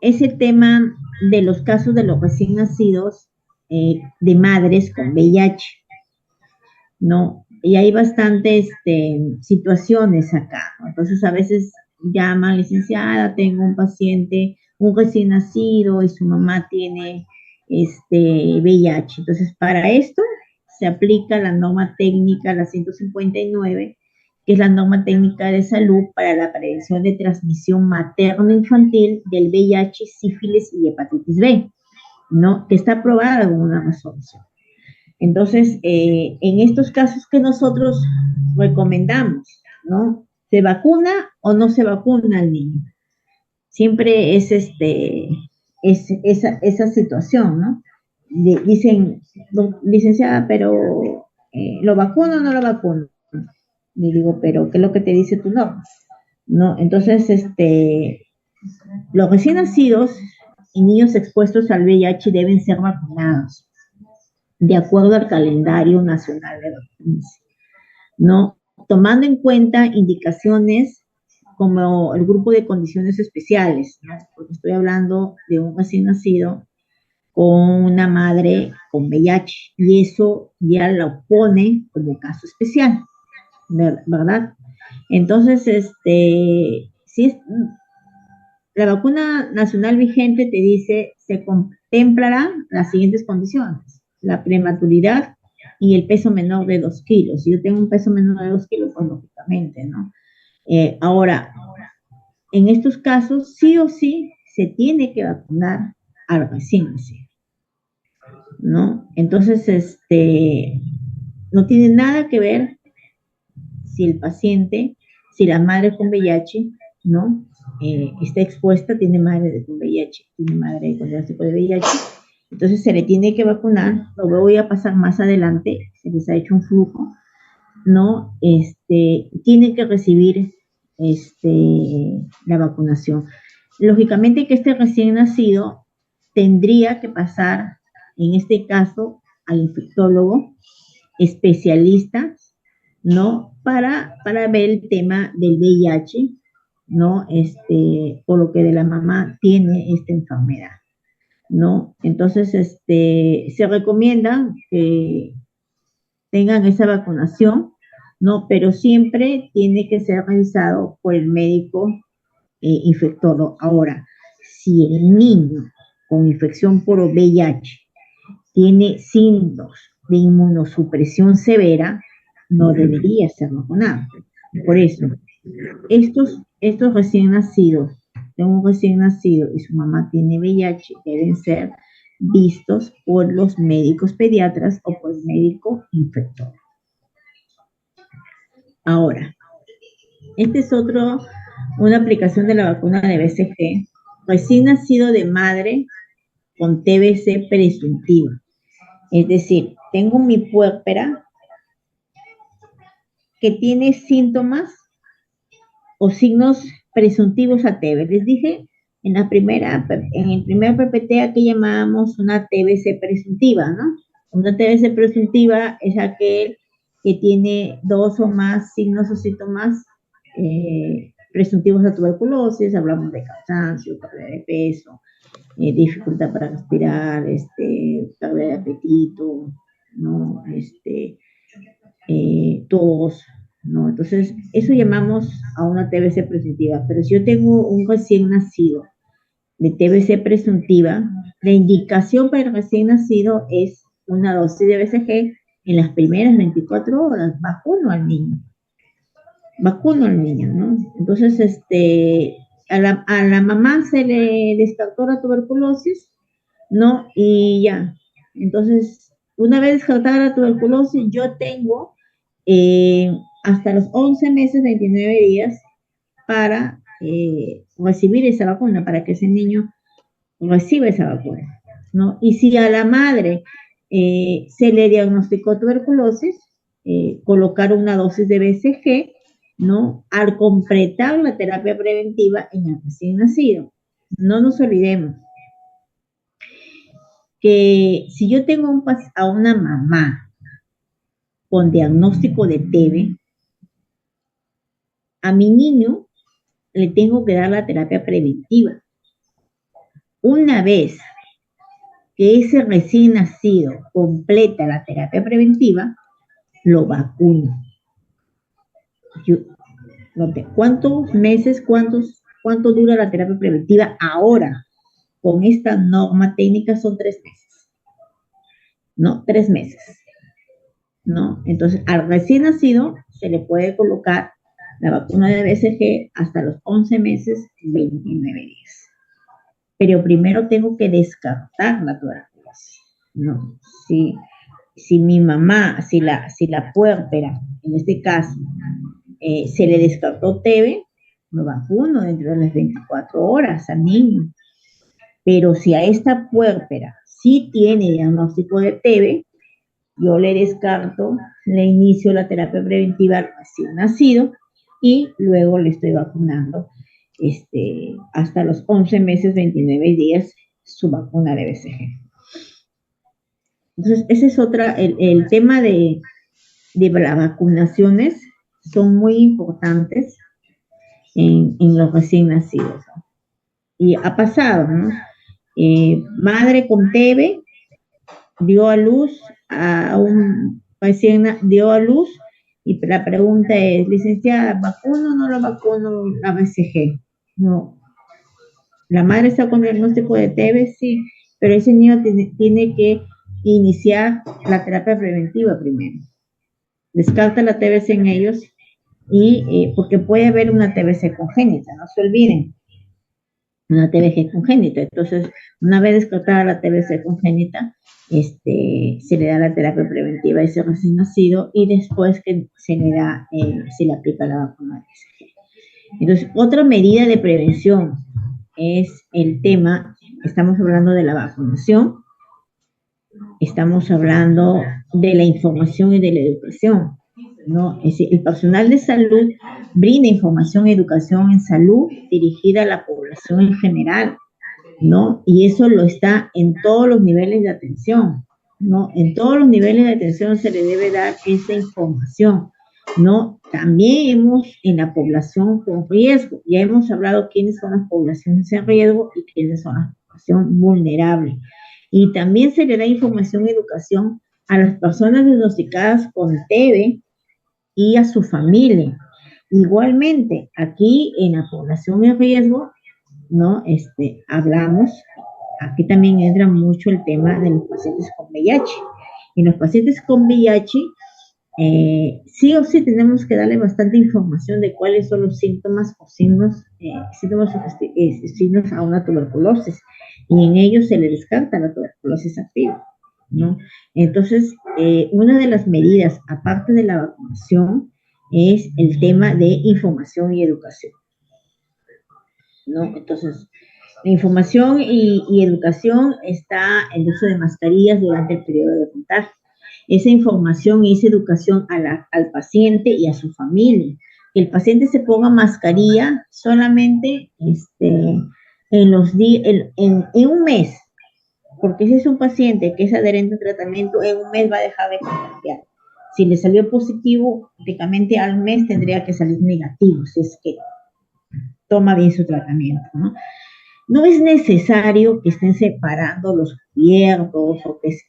es el tema de los casos de los recién nacidos de madres con VIH, ¿no? Y hay bastantes situaciones acá, ¿no? Entonces a veces llaman, licenciada, tengo un paciente, un recién nacido y su mamá tiene VIH. Entonces para esto se aplica la norma técnica, la 159, que es la norma técnica de salud para la prevención de transmisión materno-infantil del VIH, sífilis y hepatitis B, ¿no? Que está aprobada en una resolución. Entonces, en estos casos que nosotros recomendamos, ¿no? ¿Se vacuna o no se vacuna al niño? Siempre es esa situación, ¿no? Dicen, licenciada, pero ¿lo vacuno o no lo vacuno? Y digo, pero ¿qué es lo que te dice tu norma? ¿No? Entonces, los recién nacidos y niños expuestos al VIH deben ser vacunados de acuerdo al calendario nacional de vacunas, ¿no? Tomando en cuenta indicaciones como el grupo de condiciones especiales, ¿no? Porque estoy hablando de un recién nacido con una madre con VIH y eso ya lo pone como caso especial, ¿verdad? Entonces, si es, la vacuna nacional vigente te dice, se contemplarán las siguientes condiciones: la prematuridad y el peso menor de 2 kilos. Si yo tengo un peso menor de 2 kilos, pues lógicamente, ¿no? Ahora, en estos casos, sí o sí, se tiene que vacunar al recién nacido, ¿no? Entonces, no tiene nada que ver si el paciente, si la madre con VIH, ¿no? Está expuesta, tiene madre con VIH, tiene madre con diagnóstico de VIH, entonces se le tiene que vacunar, lo voy a pasar más adelante, se les ha hecho un flujo, ¿no? Tiene que recibir la vacunación. Lógicamente que este recién nacido tendría que pasar, en este caso, al infectólogo especialista, ¿no? Para ver el tema del VIH, ¿no? Por lo que de la mamá tiene esta enfermedad, ¿no? Entonces, se recomienda que tengan esa vacunación, ¿no? Pero siempre tiene que ser revisado por el médico infectólogo. Ahora, si el niño con infección por VIH tiene signos de inmunosupresión severa, no debería ser vacunado. Por eso, estos recién nacidos, de un recién nacido y su mamá tiene VIH, deben ser vistos por los médicos pediatras o por el médico infectólogo. Ahora, este es una aplicación de la vacuna de BCG, recién nacido de madre con TBC presuntiva. Es decir, tengo mi puérpera que tiene síntomas o signos presuntivos a TB. Les dije en el primer PPT que llamábamos una TBC presuntiva, ¿no? Una TBC presuntiva es aquel que tiene 2 o más signos o síntomas presuntivos a tuberculosis. Hablamos de cansancio, pérdida de peso, dificultad para respirar, pérdida de apetito, ¿no? Tos, ¿no? Entonces, eso llamamos a una TBC presuntiva. Pero si yo tengo un recién nacido de TBC presuntiva, la indicación para el recién nacido es una dosis de BCG en las primeras 24 horas, vacuno al niño, ¿no? Entonces, a la mamá se le descartó la tuberculosis, ¿no? Y ya. Entonces, una vez descartada la tuberculosis, yo tengo hasta los 11 meses, 29 días para recibir esa vacuna, para que ese niño reciba esa vacuna, ¿no? Y si a la madre se le diagnosticó tuberculosis, colocar una dosis de BCG, ¿no? Al completar la terapia preventiva en el recién nacido. No nos olvidemos que si yo tengo a una mamá con diagnóstico de TB, a mi niño le tengo que dar la terapia preventiva. Una vez que ese recién nacido completa la terapia preventiva, lo vacuno. ¿Cuántos meses, cuánto dura la terapia preventiva ahora? Con esta norma técnica son 3 meses, ¿no? 3 meses, ¿no? Entonces, al recién nacido se le puede colocar la vacuna de BCG hasta los 11 meses, 29 días. Pero primero tengo que descartar la tuberculosis, ¿no? Si mi mamá, si la puérpera, en este caso, se le descartó TB, lo vacuno dentro de las 24 horas al niño. Pero si a esta puérpera sí tiene diagnóstico de TB, yo le descarto, le inicio la terapia preventiva al recién nacido y luego le estoy vacunando hasta los 11 meses, 29 días, su vacuna de BCG. Entonces, ese es el tema de las vacunaciones son muy importantes en los recién nacidos, ¿no? Y ha pasado, ¿no? Madre con TB dio a luz a un dio a luz y la pregunta es, licenciada, ¿vacuno o no lo vacuno la BCG? No. La madre está con diagnóstico de TB, sí, pero ese niño tiene que iniciar la terapia preventiva primero. Descarta la TBC en ellos y porque puede haber una TBC congénita, no se olviden, una TBC congénita. Entonces, una vez descartada la TBC congénita, se le da la terapia preventiva a ese recién nacido y después que se le aplica la vacuna de BCG. Entonces, otra medida de prevención es el tema, estamos hablando de la vacunación, estamos hablando de la información y de la educación, ¿no? Es decir, el personal de salud brinda información y educación en salud dirigida a la población en general, ¿no? Y eso lo está en todos los niveles de atención, ¿no? En todos los niveles de atención se le debe dar esa información, ¿no? También en la población con riesgo, ya hemos hablado quiénes son las poblaciones en riesgo y quiénes son las poblaciones vulnerables. Y también se le da información y educación a las personas diagnosticadas con TB y a su familia. Igualmente, aquí en la población en riesgo, ¿no? Hablamos, aquí también entra mucho el tema de los pacientes con VIH. En los pacientes con VIH, sí o sí tenemos que darle bastante información de cuáles son los síntomas o signos a una tuberculosis. Y en ellos se le descarta la tuberculosis activa, ¿no? Entonces, una de las medidas, aparte de la vacunación, es el tema de información y educación, ¿no? Entonces, la información y educación está el uso de mascarillas durante el periodo de contagio. Esa información y esa educación al paciente y a su familia. Que el paciente se ponga mascarilla solamente en un mes, porque si es un paciente que es adherente al tratamiento, en un mes va a dejar de contagiar. Si le salió positivo, prácticamente al mes tendría que salir negativo, si es que toma bien su tratamiento, ¿no? No es necesario que estén separando los cubiertos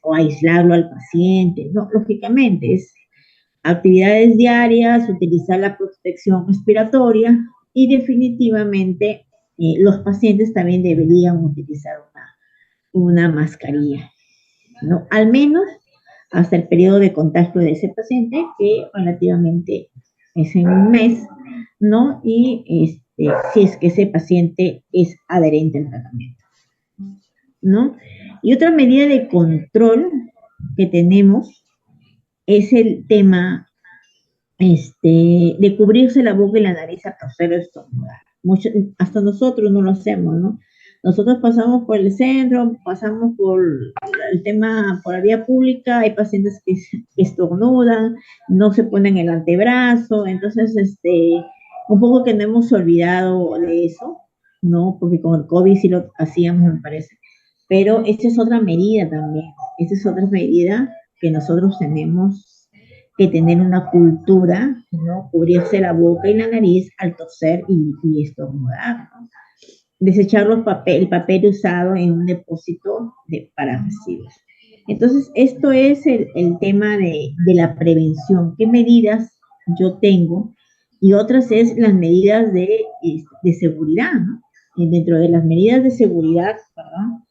o aislarlo al paciente, no, lógicamente es actividades diarias, utilizar la protección respiratoria y definitivamente los pacientes también deberían utilizar una mascarilla, ¿no? Al menos hasta el periodo de contagio de ese paciente, que relativamente es en un mes, ¿no? Y si es que ese paciente es adherente al tratamiento, ¿no? Y otra medida de control que tenemos es el tema de cubrirse la boca y la nariz al toser o estornudar. Hasta nosotros no lo hacemos, ¿no? Nosotros pasamos por el centro, pasamos por el tema, por la vía pública, hay pacientes que estornudan, no se ponen el antebrazo, entonces, un poco que no hemos olvidado de eso, ¿no? Porque con el COVID sí lo hacíamos, me parece. Pero esta es otra medida también, esta es otra medida que nosotros tenemos que tener una cultura, ¿no? Cubrirse la boca y la nariz al toser y estornudar, ¿no? Desechar el papel usado en un depósito para residuos. Entonces, esto es el tema de la prevención. ¿Qué medidas yo tengo? Y otras es las medidas de seguridad, ¿no? Dentro de las medidas de seguridad, ¿verdad?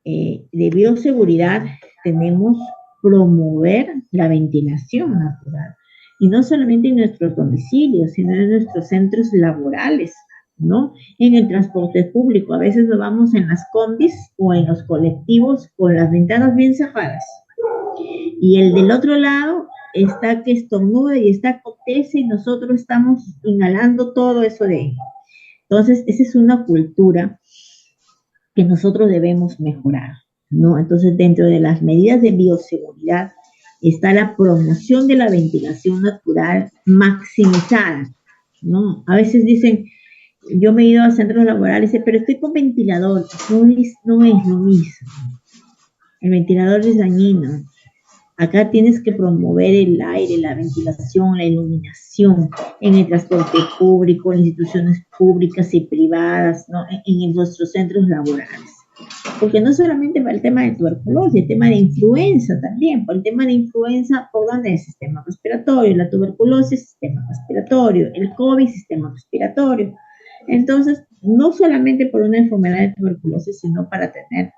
De bioseguridad tenemos promover la ventilación natural. Y no solamente en nuestros domicilios, sino en nuestros centros laborales, ¿no? En el transporte público. A veces nos vamos en las combis o en los colectivos con las ventanas bien cerradas. Y el del otro lado está que estornuda y está cotese y nosotros estamos inhalando todo eso de ahí. Entonces, esa es una cultura que nosotros debemos mejorar, ¿no? Entonces, dentro de las medidas de bioseguridad está la promoción de la ventilación natural maximizada, ¿no? A veces dicen, yo me he ido a centros laborales, pero estoy con ventilador, no es lo mismo. El ventilador es dañino. Acá tienes que promover el aire, la ventilación, la iluminación en el transporte público, en instituciones públicas y privadas, ¿no? En nuestros centros laborales. Porque no solamente para el tema de tuberculosis, el tema de influenza también. Por el tema de influenza, ¿por dónde es el sistema respiratorio? La tuberculosis, sistema respiratorio. El COVID, sistema respiratorio. Entonces, no solamente por una enfermedad de tuberculosis, sino para tener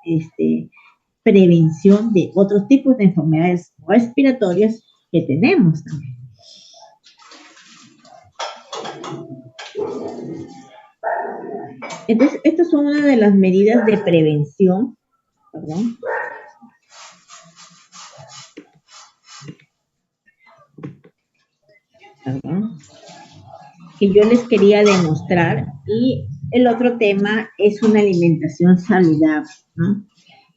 prevención de otros tipos de enfermedades respiratorias que tenemos también. Entonces, estas son una de las medidas de prevención, perdón, que yo les quería demostrar. Y el otro tema es una alimentación saludable, ¿no?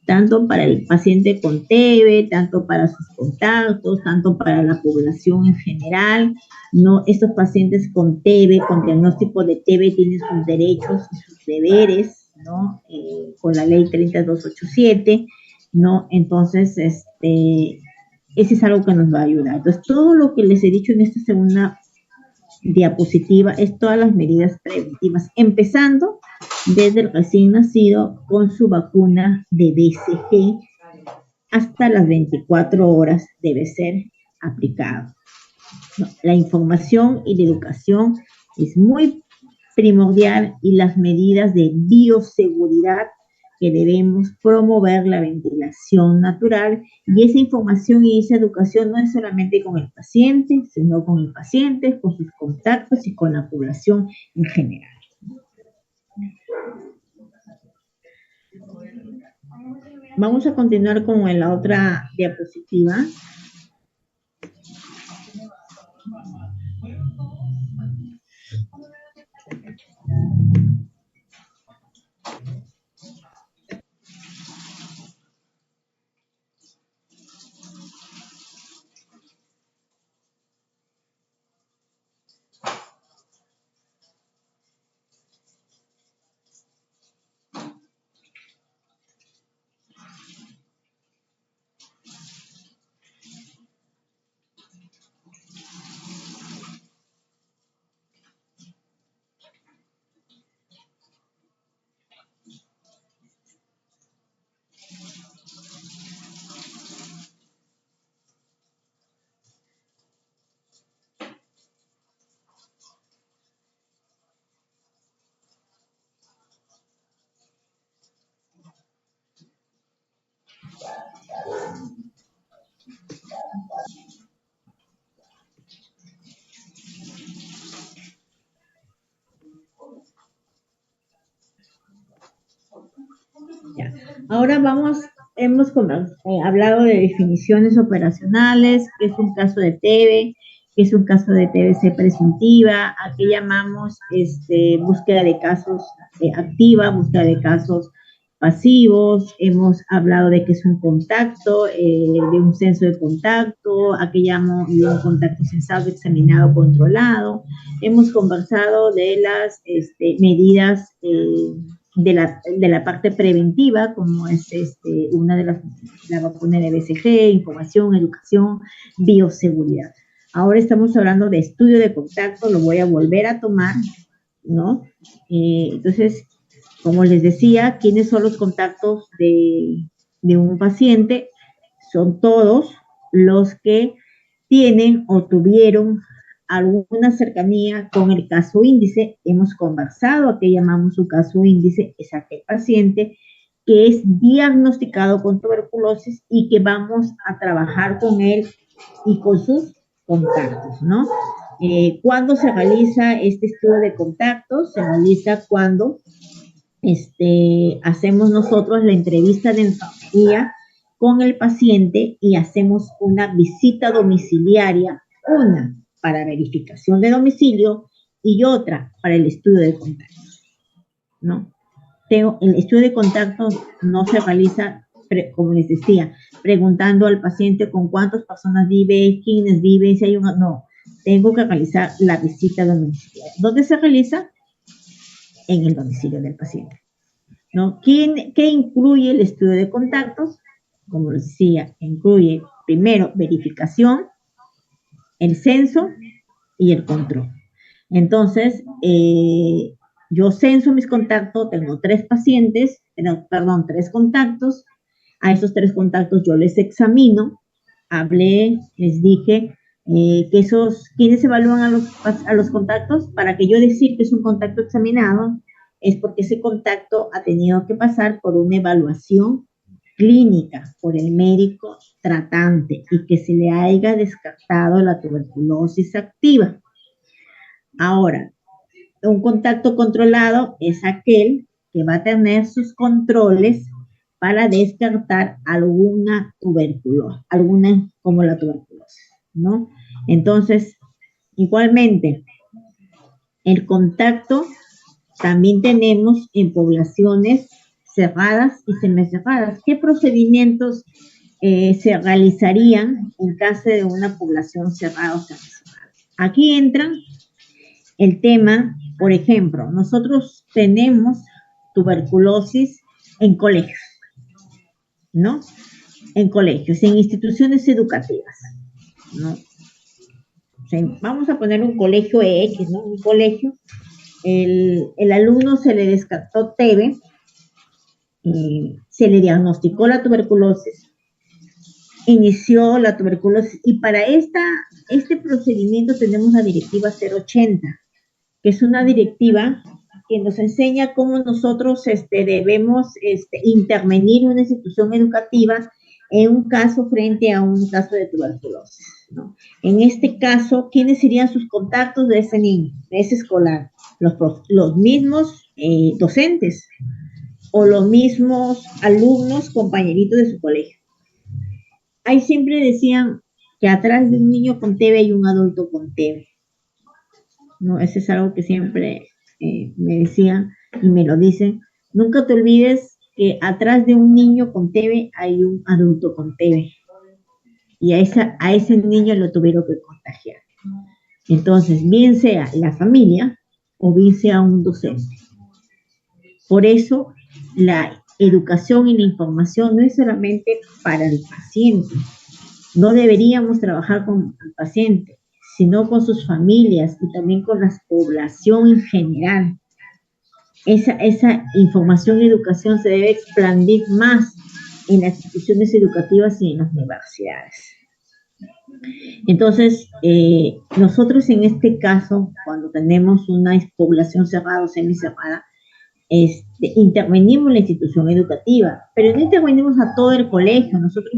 Tanto para el paciente con TB, tanto para sus contactos, tanto para la población en general, ¿no? Estos pacientes con TB, con diagnóstico de TB, tienen sus derechos y sus deberes, ¿no? Con la ley 30287, ¿no? Entonces, ese es algo que nos va a ayudar. Entonces, todo lo que les he dicho en esta segunda diapositiva es todas las medidas preventivas, empezando desde el recién nacido con su vacuna de BCG hasta las 24 horas debe ser aplicado. ¿No? La información y la educación es muy primordial y las medidas de bioseguridad que debemos promover la ventilación natural, y esa información y esa educación no es solamente con el paciente, sino con el paciente, con sus contactos y con la población en general. Vamos a continuar con la otra diapositiva. Ahora hemos hablado de definiciones operacionales, qué es un caso de TB, qué es un caso de TBC presuntiva, a qué llamamos búsqueda de casos activa, búsqueda de casos pasivos, hemos hablado de qué es un contacto, de un censo de contacto, a qué llamo un contacto censado, examinado, controlado, hemos conversado de las medidas de la parte preventiva, como es una de la vacuna de BCG, información, educación, bioseguridad. Ahora estamos hablando de estudio de contacto, lo voy a volver a tomar, ¿no? Entonces, como les decía, ¿quiénes son los contactos de un paciente? Son todos los que tienen o tuvieron alguna cercanía con el caso índice. Hemos conversado a qué llamamos un caso índice, es aquel paciente que es diagnosticado con tuberculosis y que vamos a trabajar con él y con sus contactos, ¿no? ¿Cuándo se realiza este estudio de contactos? Se realiza cuando hacemos nosotros la entrevista de enfermería con el paciente y hacemos una visita domiciliaria, una para verificación de domicilio y otra para el estudio de contactos, ¿no? El estudio de contactos no se realiza, como les decía, preguntando al paciente con cuántas personas vive, quiénes viven, si hay una... No, tengo que realizar la visita domiciliaria. ¿Dónde se realiza? En el domicilio del paciente, ¿no? ¿Qué incluye el estudio de contactos? Como les decía, incluye primero verificación, el censo y el control. Entonces, yo censo mis contactos, tengo 3 pacientes, perdón, 3 contactos. A esos 3 contactos yo les examino, hablé, les dije ¿quiénes evalúan a los contactos? Para que yo decir que es un contacto examinado, es porque ese contacto ha tenido que pasar por una evaluación clínica por el médico tratante y que se le haya descartado la tuberculosis activa. Ahora, un contacto controlado es aquel que va a tener sus controles para descartar alguna tuberculosis, alguna como la tuberculosis, ¿no? Entonces, igualmente, el contacto también tenemos en poblaciones cerradas y semicerradas. ¿Qué procedimientos se realizarían en caso de una población cerrada o semicerrada? Aquí entran el tema, por ejemplo, nosotros tenemos tuberculosis en colegios, ¿no? En colegios, en instituciones educativas, ¿no? O sea, vamos a poner un colegio X, ¿no? Un colegio, el alumno se le descartó TB, se le diagnosticó la tuberculosis, inició la tuberculosis y para este procedimiento tenemos la directiva 080, que es una directiva que nos enseña cómo nosotros debemos intervenir en una institución educativa en un caso frente a un caso de tuberculosis, ¿no? En este caso, ¿quiénes serían sus contactos de ese niño, de ese escolar? Los mismos docentes o los mismos alumnos, compañeritos de su colegio. Ahí siempre decían que atrás de un niño con TB hay un adulto con TB. ¿No? Eso es algo que siempre me decían y me lo dicen. Nunca te olvides que atrás de un niño con TB hay un adulto con TB. Y a ese niño lo tuvieron que contagiar. Entonces, bien sea la familia o bien sea un docente. Por eso, la educación y la información no es solamente para el paciente. No deberíamos trabajar con el paciente, sino con sus familias y también con la población en general. Esa información y educación se debe expandir más en las instituciones educativas y en las universidades. Entonces, nosotros en este caso, cuando tenemos una población cerrada o semicerrada, intervenimos en la institución educativa, pero no intervenimos a todo el colegio. Nosotros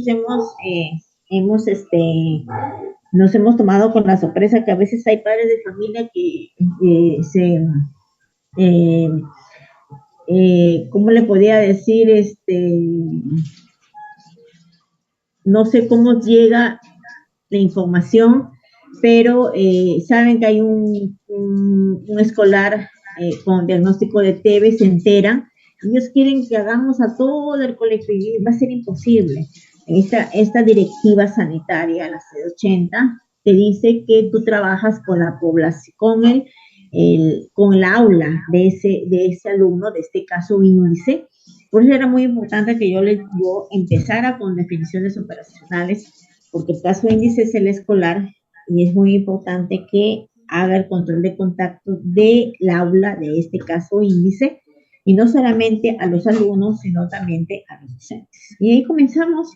nos hemos tomado con la sorpresa que a veces hay padres de familia que ¿cómo le podía decir? No sé cómo llega la información, pero saben que hay un escolar con diagnóstico de TB, se enteran. Ellos quieren que hagamos a todo el colegio y va a ser imposible. Esta directiva sanitaria, la C80, te dice que tú trabajas con la población, con el aula de ese alumno, de este caso índice. Por eso era muy importante que yo empezara con definiciones operacionales, porque el caso índice es el escolar y es muy importante que haga el control de contacto del aula de este caso índice, y no solamente a los alumnos, sino también a los docentes. Y ahí comenzamos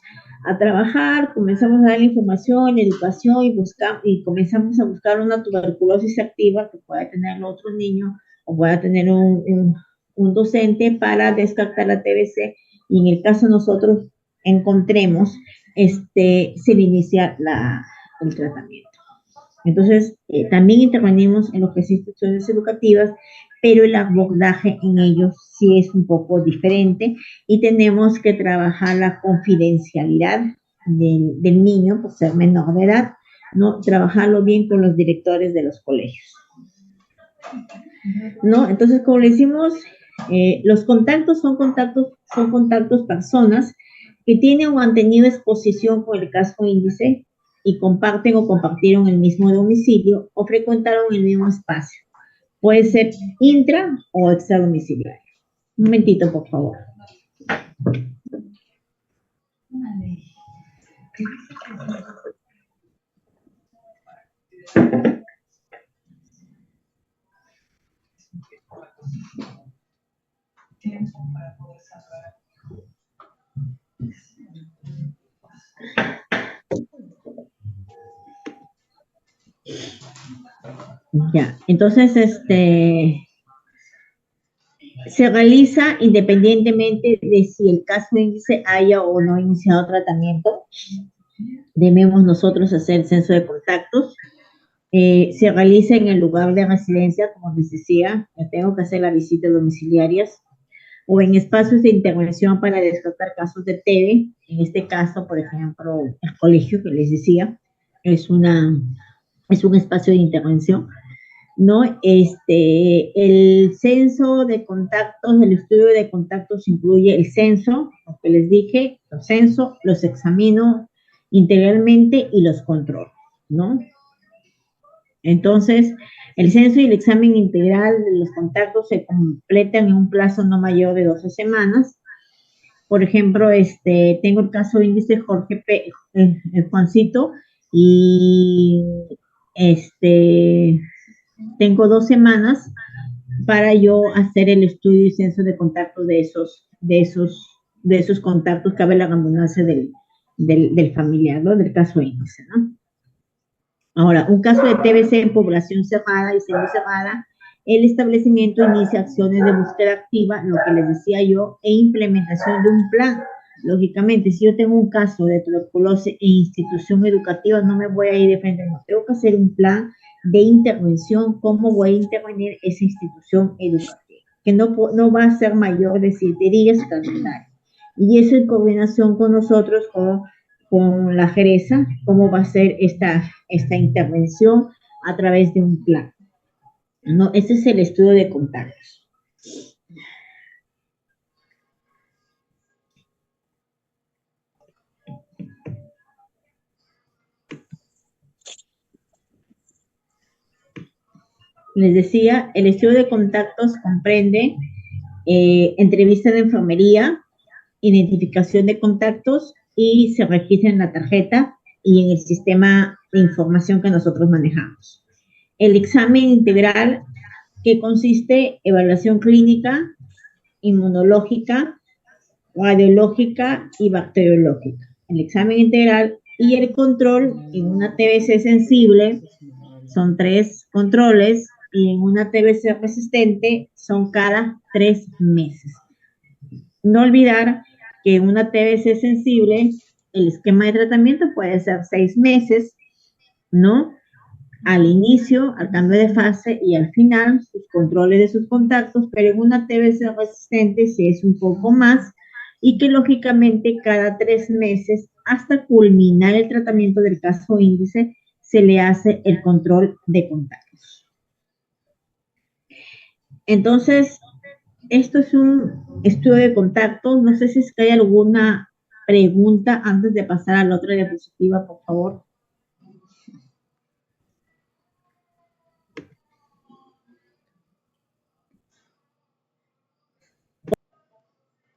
a trabajar, comenzamos a dar información, educación y comenzamos a buscar una tuberculosis activa que pueda tener otro niño o pueda tener un docente para descartar la TBC, y en el caso nosotros encontremos, se le inicia el tratamiento. Entonces, también intervenimos en lo que es instituciones educativas, pero el abordaje en ellos sí es un poco diferente y tenemos que trabajar la confidencialidad del niño por ser menor de edad, ¿no? Trabajarlo bien con los directores de los colegios, ¿no? Entonces, como le decimos, los contactos son contactos personas que tienen o han tenido exposición con el caso índice y comparten o compartieron el mismo domicilio o frecuentaron el mismo espacio. Puede ser intra o extradomiciliario. Un momentito, por favor. Ya, entonces, se realiza independientemente de si el caso índice haya o no iniciado tratamiento. Debemos nosotros hacer el censo de contactos. Se realiza en el lugar de residencia, como les decía, tengo que hacer las visitas domiciliarias, o en espacios de intervención para descartar casos de TB. En este caso, por ejemplo, el colegio que les decía, es un espacio de intervención, ¿no? El censo de contactos, el estudio de contactos incluye el censo, lo que les dije, los censos, los examino integralmente y los controlo, ¿no? Entonces, el censo y el examen integral de los contactos se completan en un plazo no mayor de 12 semanas. Por ejemplo, tengo el caso índice Jorge Juancito, y tengo 2 semanas para yo hacer el estudio y censo de contactos de esos contactos, cabe la redundancia del familiar, ¿no? Del caso índice, ¿no? Ahora, un caso de TBC en población cerrada y semicerrada, el establecimiento inicia acciones de búsqueda activa, lo que les decía yo, e implementación de un plan. Lógicamente, si yo tengo un caso de tuberculosis en institución educativa, no me voy a ir de frente, no, tengo que hacer un plan de intervención, cómo voy a intervenir esa institución educativa, que no va a ser mayor de 7 días calendarios. Y eso en coordinación con nosotros, con la Jereza, cómo va a ser esta intervención a través de un plan, ¿no? Ese es el estudio de contactos. Les decía, el estudio de contactos comprende entrevista de enfermería, identificación de contactos, y se registra en la tarjeta y en el sistema de información que nosotros manejamos. El examen integral, que consiste en evaluación clínica, inmunológica, radiológica y bacteriológica. El examen integral y el control en una TBC sensible son 3 controles, y en una TBC resistente son cada 3 meses. No olvidar que en una TBC sensible el esquema de tratamiento puede ser 6 meses, ¿no? al inicio, al cambio de fase y al final, sus controles de sus contactos, pero en una TBC resistente sí es un poco más y que lógicamente cada 3 meses hasta culminar el tratamiento del caso índice se le hace el control de contactos. Entonces, esto es un estudio de contactos. No sé si es que hay alguna pregunta antes de pasar a la otra diapositiva, por favor.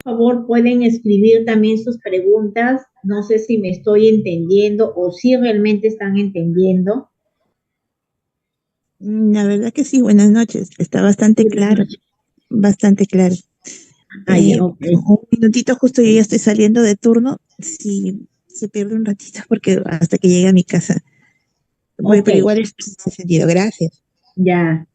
Por favor, pueden escribir también sus preguntas. No sé si me estoy entendiendo o si realmente están entendiendo. La verdad que sí, buenas noches. Está bastante claro, bastante claro. Okay. Un minutito, justo yo ya estoy saliendo de turno. Si se pierde un ratito porque hasta que llegue a mi casa. Bueno, pero igual es sentido. Gracias. Ya.